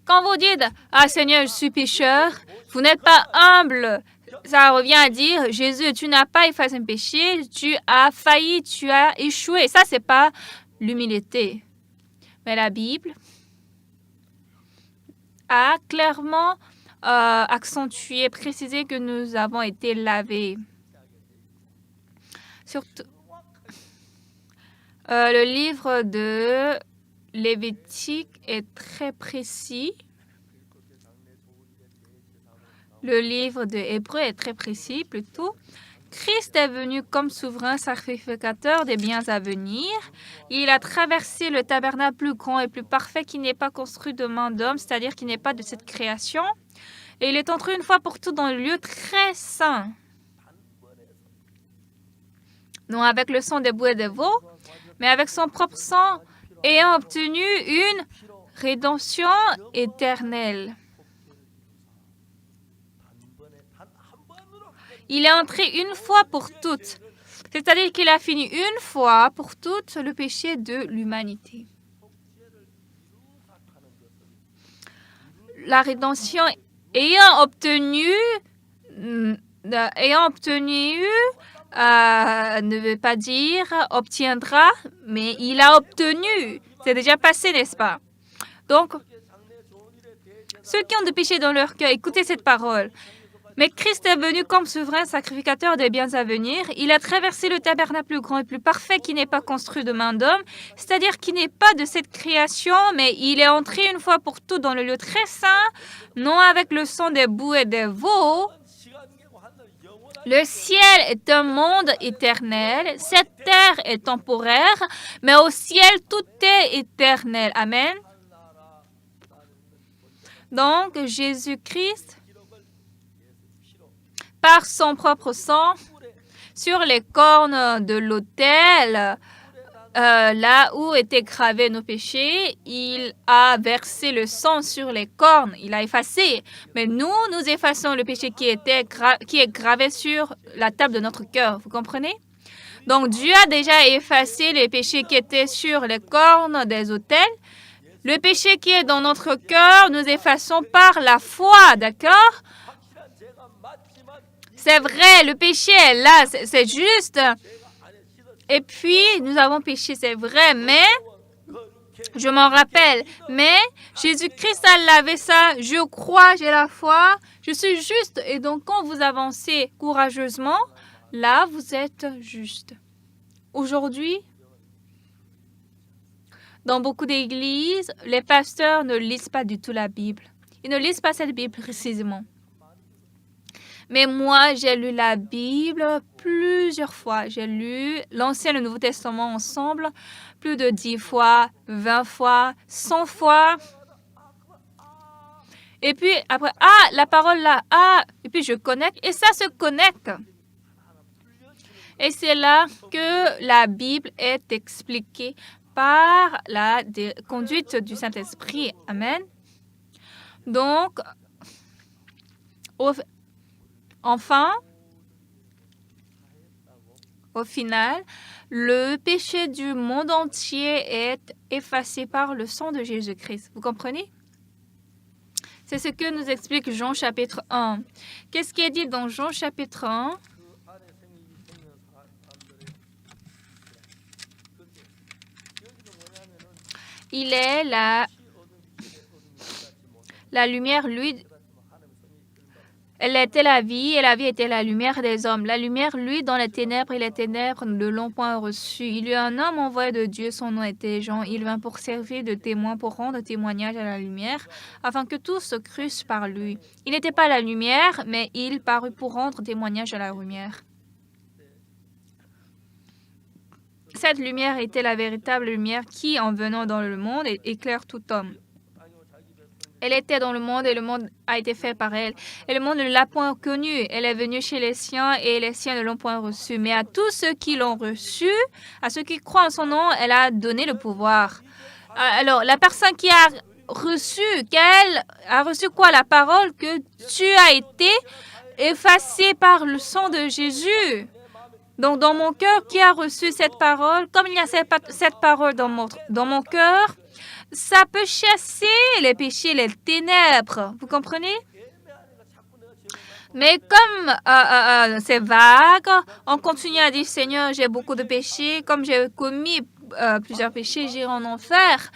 Quand vous dites « Ah Seigneur, je suis pécheur », vous n'êtes pas humble. Ça revient à dire « Jésus, tu n'as pas effacé un péché, tu as failli, tu as échoué ». Ça, ce n'est pas l'humilité. Mais la Bible a clairement accentué, précisé que nous avons été lavés. Surtout, le livre de Lévitique est très précis. Le livre de Hébreu est très précis, plutôt. Christ est venu comme souverain sacrificateur des biens à venir. Il a traversé le tabernacle plus grand et plus parfait qui n'est pas construit de main d'homme, c'est-à-dire qui n'est pas de cette création. Et il est entré une fois pour toutes dans le lieu très saint. Non avec le sang des boucs et des veaux, mais avec son propre sang, ayant obtenu une rédemption éternelle. Il est entré une fois pour toutes, c'est-à-dire qu'il a fini une fois pour toutes le péché de l'humanité. La rédemption ayant obtenu ne veut pas dire obtiendra, mais il a obtenu. C'est déjà passé, n'est-ce pas? Donc, ceux qui ont des péchés dans leur cœur, écoutez cette parole. Mais Christ est venu comme souverain sacrificateur des biens à venir. Il a traversé le tabernacle plus grand et plus parfait qui n'est pas construit de main d'homme, c'est-à-dire qui n'est pas de cette création, mais il est entré une fois pour toutes dans le lieu très saint, non avec le sang des boucs et des veaux. Le ciel est un monde éternel, cette terre est temporaire, mais au ciel tout est éternel. Amen. Donc, Jésus-Christ, par son propre sang, sur les cornes de l'autel, là où étaient gravés nos péchés, il a versé le sang sur les cornes, il a effacé. Mais nous effaçons le péché qui est gravé sur la table de notre cœur. Vous comprenez? Donc Dieu a déjà effacé les péchés qui étaient sur les cornes des autels. Le péché qui est dans notre cœur, nous effaçons par la foi, d'accord? C'est vrai, le péché est là, c'est juste. Et puis, nous avons péché, c'est vrai, mais je m'en rappelle. Mais Jésus-Christ a lavé ça. Je crois, j'ai la foi, je suis juste. Et donc, quand vous avancez courageusement, là, vous êtes juste. Aujourd'hui, dans beaucoup d'églises, les pasteurs ne lisent pas du tout la Bible. Ils ne lisent pas cette Bible précisément. Mais moi, j'ai lu la Bible plusieurs fois. J'ai lu l'Ancien et le Nouveau Testament ensemble plus de 10 fois, 20 fois, 100 fois. Et puis après, la parole là, et puis je connecte, et ça se connecte. Et c'est là que la Bible est expliquée par la conduite du Saint-Esprit. Amen. Donc, enfin, au final, le péché du monde entier est effacé par le sang de Jésus-Christ. Vous comprenez? C'est ce que nous explique Jean chapitre 1. Qu'est-ce qui est dit dans Jean chapitre 1? Il est la lumière, lui. Elle était la vie, et la vie était la lumière des hommes. La lumière, lui, dans les ténèbres, et les ténèbres ne l'ont point reçu. Il y a un homme envoyé de Dieu, son nom était Jean. Il vint pour servir de témoin, pour rendre témoignage à la lumière, afin que tous se crussent par lui. Il n'était pas la lumière, mais il parut pour rendre témoignage à la lumière. Cette lumière était la véritable lumière qui, en venant dans le monde, éclaire tout homme. Elle était dans le monde et le monde a été fait par elle. Et le monde ne l'a point connue. Elle est venue chez les siens et les siens ne l'ont point reçue. Mais à tous ceux qui l'ont reçue, à ceux qui croient en son nom, elle a donné le pouvoir. Alors, la personne qui a reçu, qu'elle a reçu quoi? La parole que tu as été effacé par le sang de Jésus. Donc, dans mon cœur, qui a reçu cette parole? Comme il y a cette parole dans mon cœur, ça peut chasser les péchés, les ténèbres. Vous comprenez? Mais comme c'est vague, on continue à dire, Seigneur, j'ai beaucoup de péchés. Comme j'ai commis plusieurs péchés, j'irai en enfer.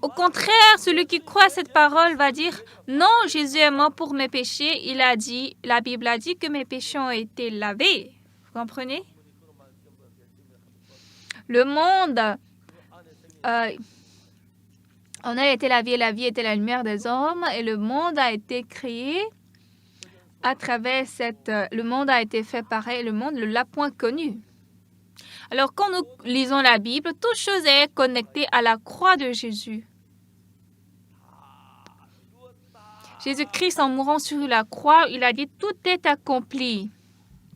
Au contraire, celui qui croit à cette parole va dire, non, Jésus est mort pour mes péchés. La Bible a dit que mes péchés ont été lavés. Vous comprenez? Le monde... en elle était la vie était la lumière des hommes, et le monde a été créé à travers le monde a été fait pareil, le monde ne l'a point connu. Alors, quand nous lisons la Bible, toute chose est connectée à la croix de Jésus. Jésus-Christ, en mourant sur la croix, il a dit « Tout est accompli ».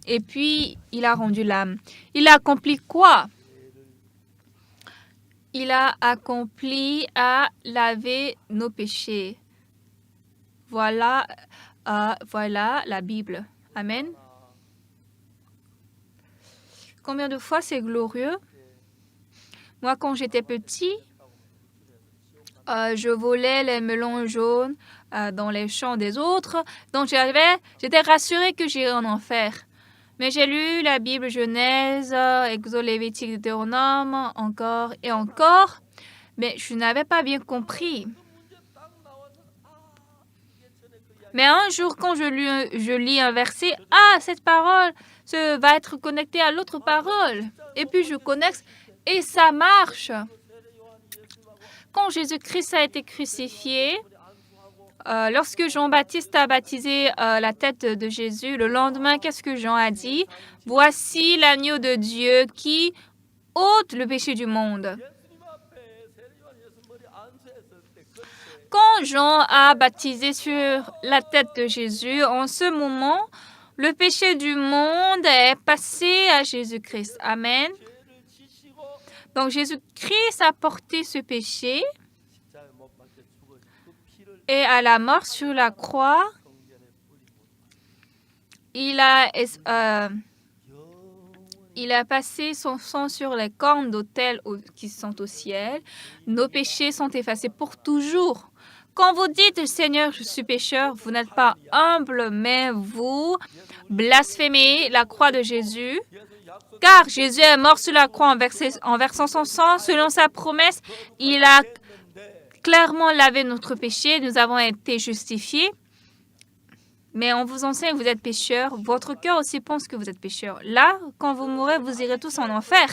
Et puis, il a rendu l'âme. Il a accompli quoi? Il a accompli à laver nos péchés. Voilà la Bible. Amen. Combien de fois c'est glorieux? Moi, quand j'étais petit, je volais les melons jaunes dans les champs des autres. Donc, j'étais rassurée que j'irais en enfer. Mais j'ai lu la Bible Genèse, Exode, Lévitique, Deutéronome, encore et encore. Mais je n'avais pas bien compris. Mais un jour, quand je lis un verset, cette parole va être connectée à l'autre parole. Et puis je connecte et ça marche. Quand Jésus-Christ a été crucifié, lorsque Jean-Baptiste a baptisé la tête de Jésus, le lendemain, qu'est-ce que Jean a dit? Voici l'agneau de Dieu qui ôte le péché du monde. Quand Jean a baptisé sur la tête de Jésus, en ce moment, le péché du monde est passé à Jésus-Christ. Amen. Donc Jésus-Christ a porté ce péché et à la mort sur la croix, il Il a passé son sang sur les cornes d'autel qui sont au ciel. Nos péchés sont effacés pour toujours. Quand vous dites, Seigneur, je suis pécheur, vous n'êtes pas humble, mais vous blasphémez la croix de Jésus. Car Jésus est mort sur la croix en versant son sang. Selon sa promesse, il a clairement lavé notre péché. Nous avons été justifiés. Mais on vous enseigne que vous êtes pécheur. Votre cœur aussi pense que vous êtes pécheur. Là, quand vous mourrez, vous irez tous en enfer.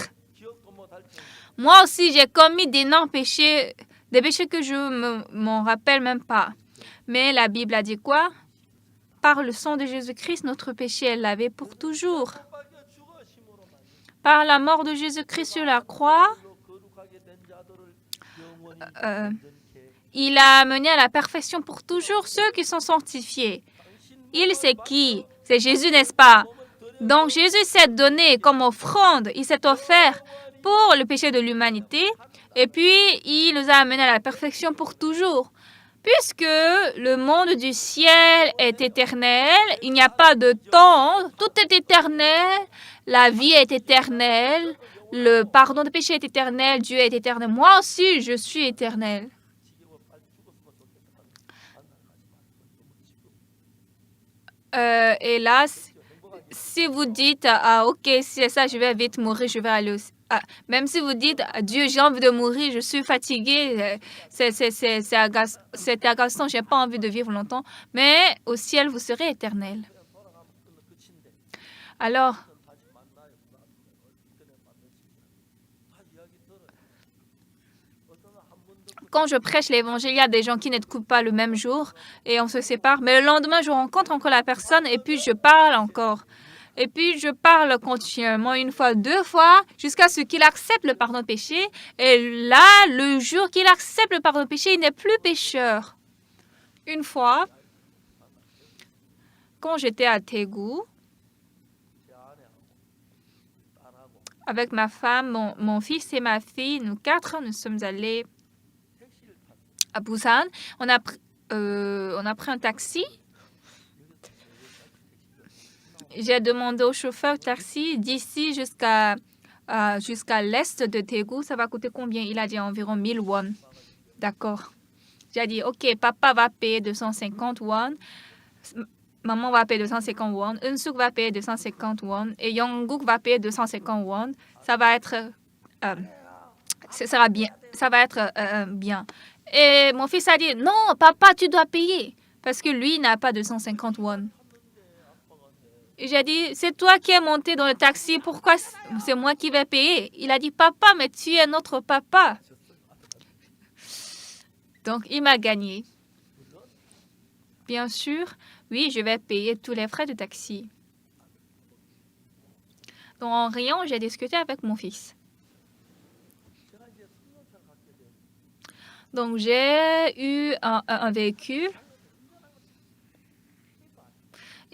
Moi aussi, j'ai commis d'énormes péchés, des péchés que je m'en rappelle même pas. Mais la Bible a dit quoi? Par le sang de Jésus-Christ, notre péché est lavé pour toujours. Par la mort de Jésus-Christ sur la croix, il a amené à la perfection pour toujours ceux qui sont sanctifiés. Il, c'est qui? C'est Jésus, n'est-ce pas? Donc Jésus s'est donné comme offrande, il s'est offert pour le péché de l'humanité et puis il nous a amenés à la perfection pour toujours. Puisque le monde du ciel est éternel, il n'y a pas de temps, tout est éternel, la vie est éternelle, le pardon de péché est éternel, Dieu est éternel. Moi aussi, je suis éternel. Et là, si vous dites, ah ok, si c'est ça, je vais vite mourir, je vais aller aussi. Même si vous dites, Dieu, j'ai envie de mourir, je suis fatigué, c'est agaçant, j'ai pas envie de vivre longtemps, mais au ciel, vous serez éternel. Alors, quand je prêche l'évangile, il y a des gens qui n'écoutent pas le même jour et on se sépare, mais le lendemain, je rencontre encore la personne et puis je parle encore. Et puis, je parle continuellement, une fois, deux fois, jusqu'à ce qu'il accepte le pardon de péché. Et là, le jour qu'il accepte le pardon de péché, il n'est plus pécheur. Une fois, quand j'étais à Daegu, avec ma femme, mon fils et ma fille, nous quatre, nous sommes allés à Busan. On a pris un taxi. J'ai demandé au chauffeur taxi d'ici jusqu'à l'est de Daegu, ça va coûter combien? Il a dit environ 1000 won. D'accord. J'ai dit, OK, papa va payer 250 won, maman va payer 250 won, Eun-suk va payer 250 won et Young-guk va payer 250 won. Ça va être, ça sera bien. Ça va être bien. Et mon fils a dit, non, papa, tu dois payer parce que lui n'a pas 250 won. Et j'ai dit, c'est toi qui es monté dans le taxi, pourquoi c'est moi qui vais payer? Il a dit, papa, mais tu es notre papa. Donc, il m'a gagné. Bien sûr, oui, je vais payer tous les frais de taxi. Donc, en riant, j'ai discuté avec mon fils. Donc, j'ai eu un véhicule.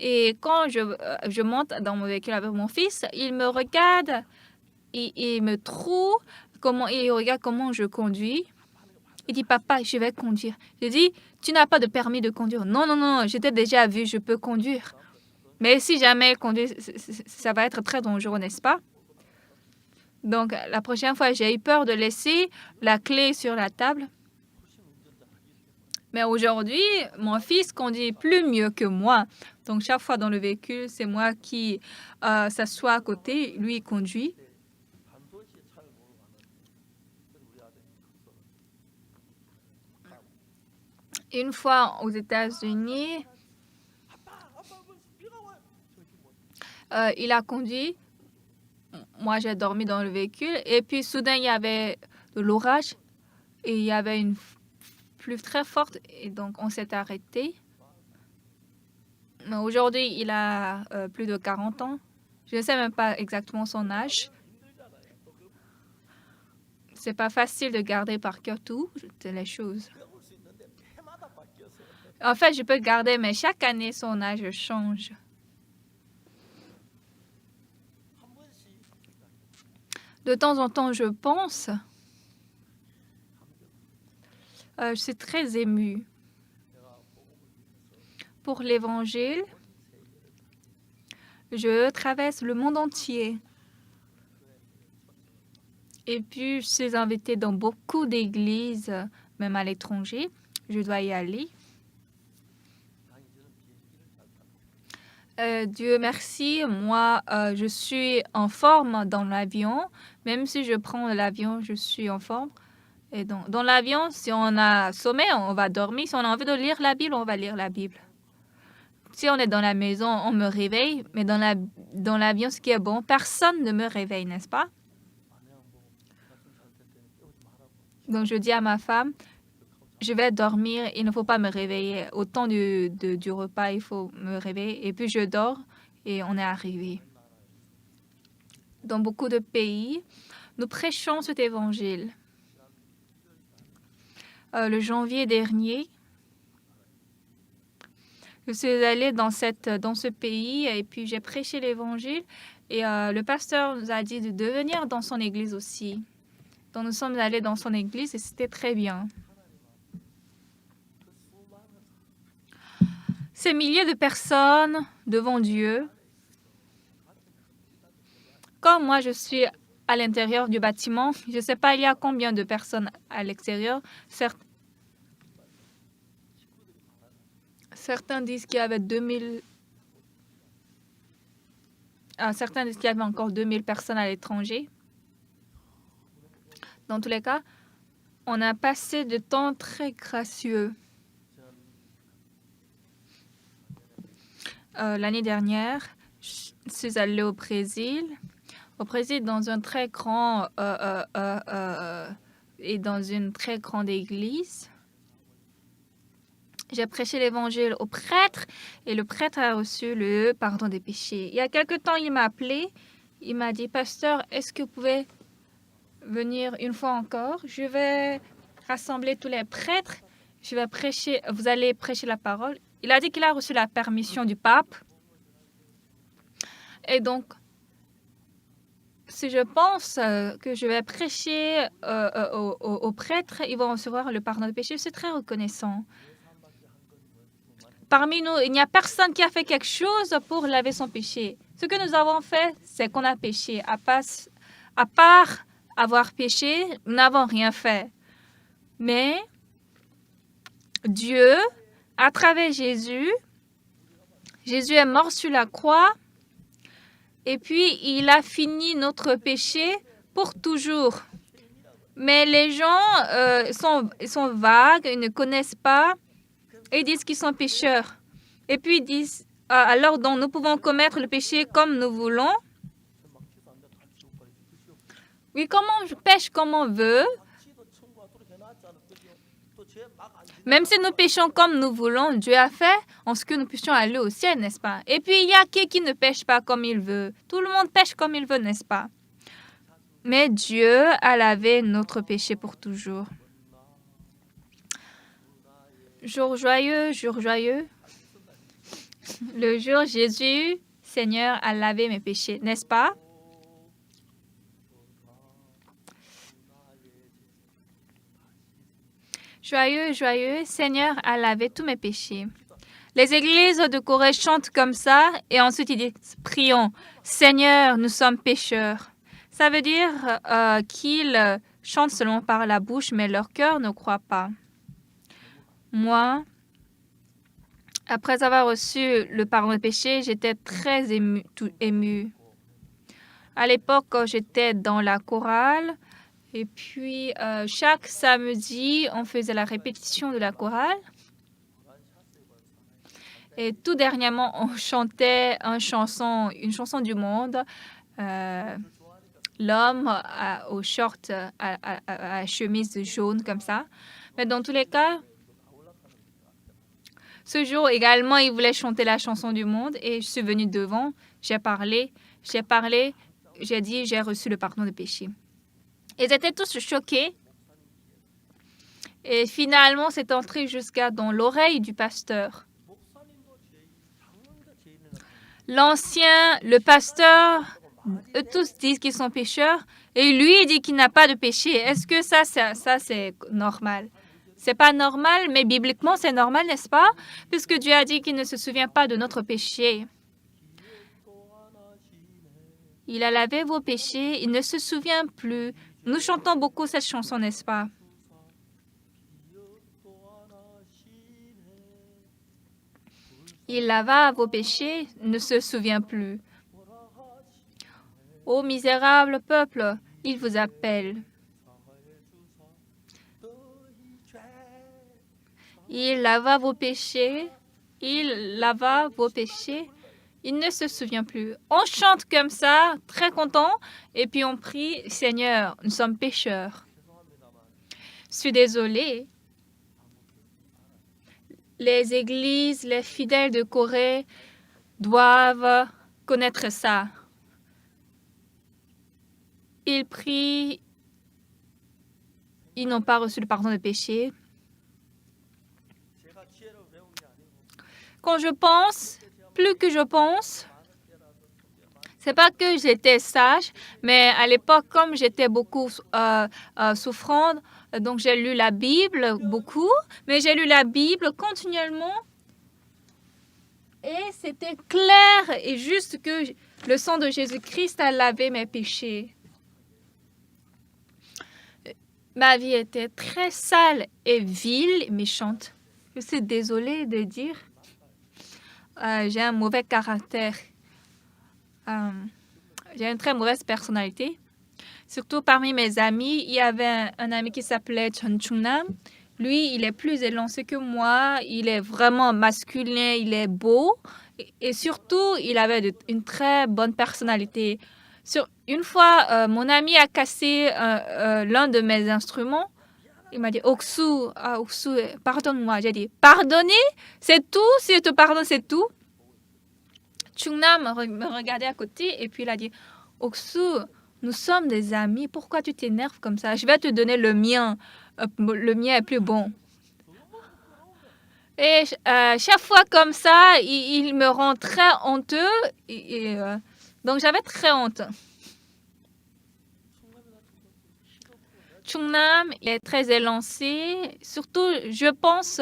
Et quand je monte dans mon véhicule avec mon fils, il me regarde, il me trouve, il regarde comment je conduis. Il dit, papa, je vais conduire. Je dis, tu n'as pas de permis de conduire. Non, non, non, je t'ai déjà vu, je peux conduire. Mais si jamais conduire, ça va être très dangereux, n'est-ce pas? Donc, la prochaine fois, j'ai eu peur de laisser la clé sur la table. Mais aujourd'hui, mon fils conduit plus mieux que moi. Donc, chaque fois dans le véhicule, c'est moi qui s'assois à côté, lui, il conduit. Une fois aux États-Unis, il a conduit. Moi, j'ai dormi dans le véhicule. Et puis, soudain, il y avait de l'orage et il y avait une pluie très forte. Et donc, on s'est arrêté. Aujourd'hui, il a plus de 40 ans. Je ne sais même pas exactement son âge. C'est pas facile de garder par cœur toutes les choses. En fait, je peux garder, mais chaque année, son âge change. De temps en temps, je pense. Je suis très émue. Pour l'Évangile, je traverse le monde entier. Et puis, je suis invitée dans beaucoup d'églises, même à l'étranger. Je dois y aller. Dieu merci, moi, je suis en forme dans l'avion. Même si je prends l'avion, je suis en forme. Et donc, dans l'avion, si on a sommeil, on va dormir. Si on a envie de lire la Bible, on va lire la Bible. Si on est dans la maison, on me réveille. Mais dans l'avion, ce qui est bon, personne ne me réveille, n'est-ce pas? Donc, je dis à ma femme, je vais dormir, il ne faut pas me réveiller. Au temps du repas, il faut me réveiller. Et puis, je dors et on est arrivé. Dans beaucoup de pays, nous prêchons cet évangile. Le janvier dernier, je suis allée dans ce pays et puis j'ai prêché l'évangile. Et le pasteur nous a dit de venir dans son église aussi. Donc nous sommes allés dans son église et c'était très bien. Ces milliers de personnes devant Dieu. Comme moi, je suis à l'intérieur du bâtiment, je ne sais pas il y a combien de personnes à l'extérieur. Certains disent qu'il y avait 2000. Certains disent qu'il y avait encore 2000 personnes à l'étranger. Dans tous les cas, on a passé de temps très gracieux. L'année dernière, je suis allée au Brésil. Au Brésil, dans un très grand et dans une très grande église. J'ai prêché l'évangile au prêtre et le prêtre a reçu le pardon des péchés. Il y a quelque temps, il m'a appelé. Il m'a dit, pasteur, est-ce que vous pouvez venir une fois encore? Je vais rassembler tous les prêtres. Je vais prêcher. Vous allez prêcher la parole. Il a dit qu'il a reçu la permission du pape. Et donc, si je pense que je vais prêcher aux prêtres, ils vont recevoir le pardon des péchés. Je suis très reconnaissant. Parmi nous, il n'y a personne qui a fait quelque chose pour laver son péché. Ce que nous avons fait, c'est qu'on a péché. À part avoir péché, nous n'avons rien fait. Mais Dieu, à travers Jésus est mort sur la croix et puis il a fini notre péché pour toujours. Mais les gens sont vagues, ils ne connaissent pas et disent qu'ils sont pécheurs. Et puis ils disent, alors donc nous pouvons commettre le péché comme nous voulons. Oui, comment je pêche comme on veut. Même si nous péchons comme nous voulons, Dieu a fait en ce que nous puissions aller au ciel, n'est-ce pas? Et puis, il y a qui ne pêche pas comme il veut. Tout le monde pêche comme il veut, n'est-ce pas? Mais Dieu a lavé notre péché pour toujours. Jour joyeux, jour joyeux. Le jour Jésus, Seigneur, a lavé mes péchés, n'est-ce pas? Joyeux, joyeux, Seigneur a lavé tous mes péchés. Les églises de Corée chantent comme ça et ensuite ils disent « Prions, Seigneur, nous sommes pécheurs ». Ça veut dire qu'ils chantent seulement par la bouche, mais leur cœur ne croit pas. Moi, après avoir reçu le pardon des péchés, j'étais très émue. À l'époque, j'étais dans la chorale. Et puis, chaque samedi, on faisait la répétition de la chorale. Et tout dernièrement, on chantait une chanson du monde. L'homme au short, à chemise jaune, comme ça. Mais dans tous les cas, ce jour également, il voulait chanter la chanson du monde. Et je suis venue devant, j'ai parlé, j'ai dit, j'ai reçu le pardon des péchés. Ils étaient tous choqués. Et finalement, c'est entré jusqu'à dans l'oreille du pasteur. Le pasteur, eux tous disent qu'ils sont pécheurs. Et lui, il dit qu'il n'a pas de péché. Est-ce que ça c'est normal? C'est pas normal, mais bibliquement, c'est normal, n'est-ce pas? Puisque Dieu a dit qu'il ne se souvient pas de notre péché. Il a lavé vos péchés, il ne se souvient plus Nous chantons beaucoup cette chanson, n'est-ce pas? Il lava vos péchés, ne se souvient plus. Ô misérable peuple, il vous appelle. Il lava vos péchés, il lava vos péchés, il ne se souvient plus. On chante comme ça, très content, et puis on prie, Seigneur, nous sommes pécheurs. Je suis désolée. Les églises, les fidèles de Corée doivent connaître ça. Ils prient, ils n'ont pas reçu le pardon de péché. Quand je pense, plus que je pense, c'est pas que j'étais sage, mais à l'époque, comme j'étais beaucoup souffrante, donc j'ai lu la Bible beaucoup, mais j'ai lu la Bible continuellement et c'était clair et juste que le sang de Jésus-Christ a lavé mes péchés. Ma vie était très sale et vile et méchante. Je suis désolée de dire. J'ai un mauvais caractère. J'ai une très mauvaise personnalité. Surtout parmi mes amis, il y avait un ami qui s'appelait Chun Chung-nam. Lui, il est plus élancé que moi. Il est vraiment masculin, il est beau. Et surtout, il avait une très bonne personnalité. Une fois, mon ami a cassé l'un de mes instruments. Il m'a dit, Oksu, Oksu, pardonne-moi. J'ai dit, pardonner, c'est tout. Si je te pardonne, c'est tout. Chung-nam me regardait à côté et puis il a dit, Oksu, nous sommes des amis. Pourquoi tu t'énerves comme ça? Je vais te donner le mien. Le mien est plus bon. Et chaque fois comme ça, il me rend très honteux. Donc j'avais très honte. Chung-nam est très élancé. Surtout, je pense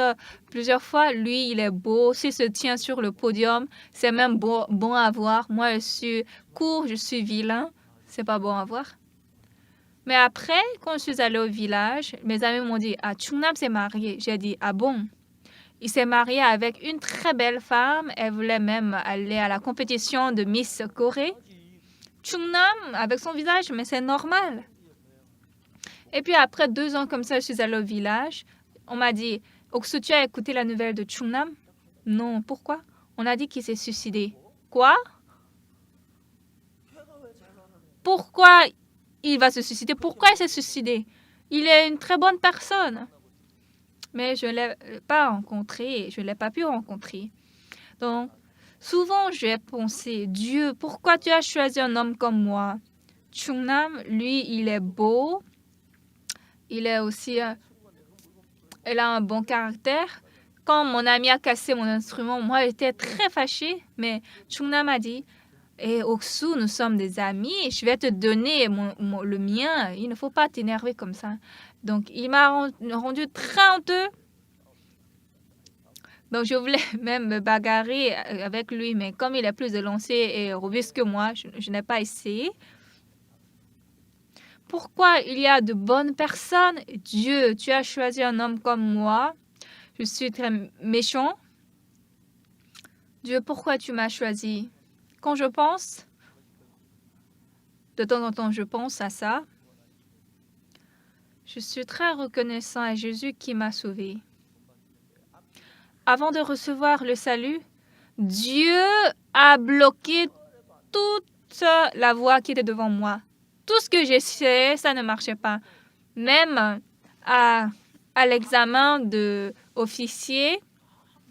plusieurs fois, lui, il est beau. S'il se tient sur le podium, c'est même bon à voir. Moi, je suis court, je suis vilain. C'est pas bon à voir. Mais après, quand je suis allée au village, mes amis m'ont dit, ah, Chung-nam s'est marié. J'ai dit, ah bon? Il s'est marié avec une très belle femme. Elle voulait même aller à la compétition de Miss Corée. Chung-nam, avec son visage, mais c'est normal. Et puis après 2 ans comme ça, je suis allée au village. On m'a dit, Oksu, tu as écouté la nouvelle de Chung-nam? Non, pourquoi? On a dit qu'il s'est suicidé. Quoi? Pourquoi il va se suicider? Pourquoi il s'est suicidé? Il est une très bonne personne. Mais je ne l'ai pas rencontré, je ne l'ai pas pu rencontrer. Donc, souvent, j'ai pensé, Dieu, pourquoi tu as choisi un homme comme moi? Chung-nam, lui, il est beau. Il est aussi... elle a un bon caractère. Quand mon ami a cassé mon instrument, moi, j'étais très fâchée. Mais Chung-nam a dit, Oksu, nous sommes des amis. Je vais te donner le mien. Il ne faut pas t'énerver comme ça. Donc, il m'a rendu très honteux. Donc, je voulais même me bagarrer avec lui. Mais comme il est plus élancé et robuste que moi, je n'ai pas essayé. Pourquoi il y a de bonnes personnes? Dieu, tu as choisi un homme comme moi. Je suis très méchant. Dieu, pourquoi tu m'as choisi? Quand je pense, de temps en temps, je pense à ça. Je suis très reconnaissant à Jésus qui m'a sauvé. Avant de recevoir le salut, Dieu a bloqué toute la voie qui était devant moi. Tout ce que j'essayais, ça ne marchait pas. Même à l'examen d'officier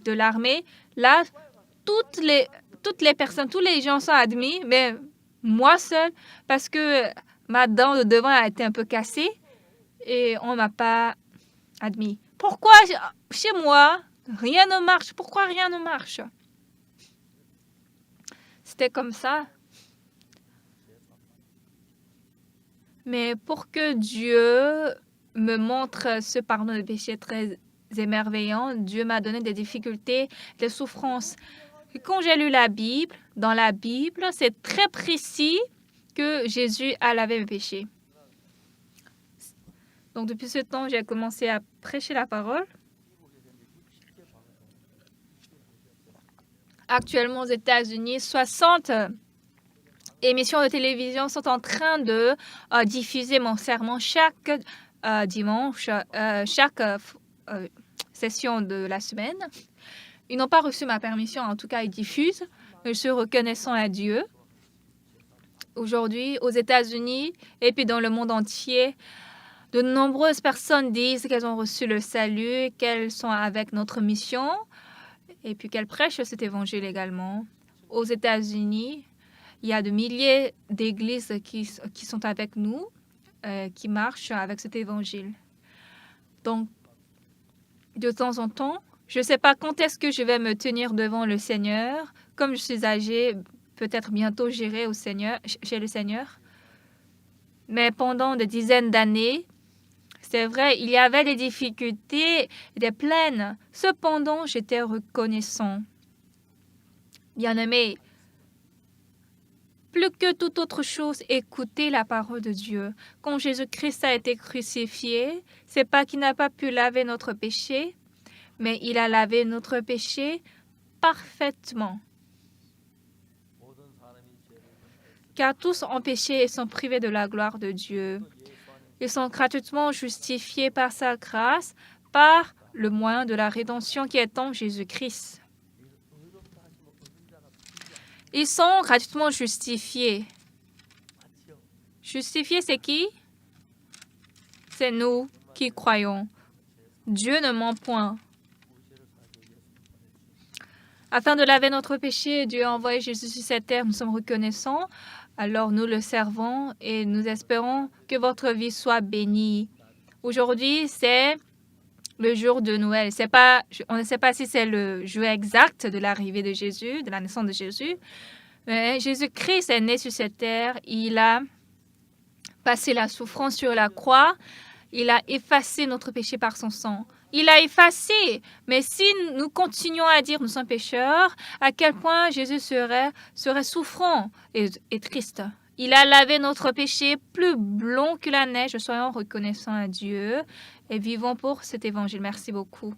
de l'armée, là, toutes les personnes, tous les gens sont admis, mais moi seule, parce que ma dent de devant a été un peu cassée et on ne m'a pas admis. Pourquoi chez moi, rien ne marche? Pourquoi rien ne marche? C'était comme ça. Mais pour que Dieu me montre ce pardon de péché très émerveillant, Dieu m'a donné des difficultés, des souffrances. Quand j'ai lu la Bible, dans la Bible, c'est très précis que Jésus a lavé mes péchés. Donc, depuis ce temps, j'ai commencé à prêcher la parole. Actuellement, aux États-Unis, 60 émissions de télévision sont en train de diffuser mon sermon chaque dimanche, chaque session de la semaine. Ils n'ont pas reçu ma permission, en tout cas, ils diffusent. Je suis reconnaissant à Dieu. Aujourd'hui, aux États-Unis et puis dans le monde entier, de nombreuses personnes disent qu'elles ont reçu le salut, qu'elles sont avec notre mission et puis qu'elles prêchent cet évangile également. Aux États-Unis, il y a de milliers d'églises qui sont avec nous, qui marchent avec cet évangile. Donc, de temps en temps, je ne sais pas quand est-ce que je vais me tenir devant le Seigneur. Comme je suis âgée, peut-être bientôt j'irai chez le Seigneur. Mais pendant des dizaines d'années, c'est vrai, il y avait des difficultés, des plaines. Cependant, j'étais reconnaissant. Bien-aimé, plus que toute autre chose, écoutez la parole de Dieu. Quand Jésus-Christ a été crucifié, c'est pas qu'il n'a pas pu laver notre péché, mais il a lavé notre péché parfaitement. Car tous ont péché et sont privés de la gloire de Dieu. Ils sont gratuitement justifiés par sa grâce, par le moyen de la rédemption qui est en Jésus-Christ. Ils sont gratuitement justifiés. Justifiés, c'est qui? C'est nous qui croyons. Dieu ne ment point. Afin de laver notre péché, Dieu a envoyé Jésus sur cette terre. Nous sommes reconnaissants. Alors nous le servons et nous espérons que votre vie soit bénie. Aujourd'hui, c'est le jour de Noël. On ne sait pas si c'est le jour exact de l'arrivée de Jésus, de la naissance de Jésus. Mais Jésus-Christ est né sur cette terre. Il a passé la souffrance sur la croix. Il a effacé notre péché par son sang. Il a effacé. Mais si nous continuons à dire nous sommes pécheurs, à quel point Jésus serait souffrant et triste. Il a lavé notre péché plus blond que la neige. Soyons reconnaissants à Dieu et vivons pour cet évangile. Merci beaucoup.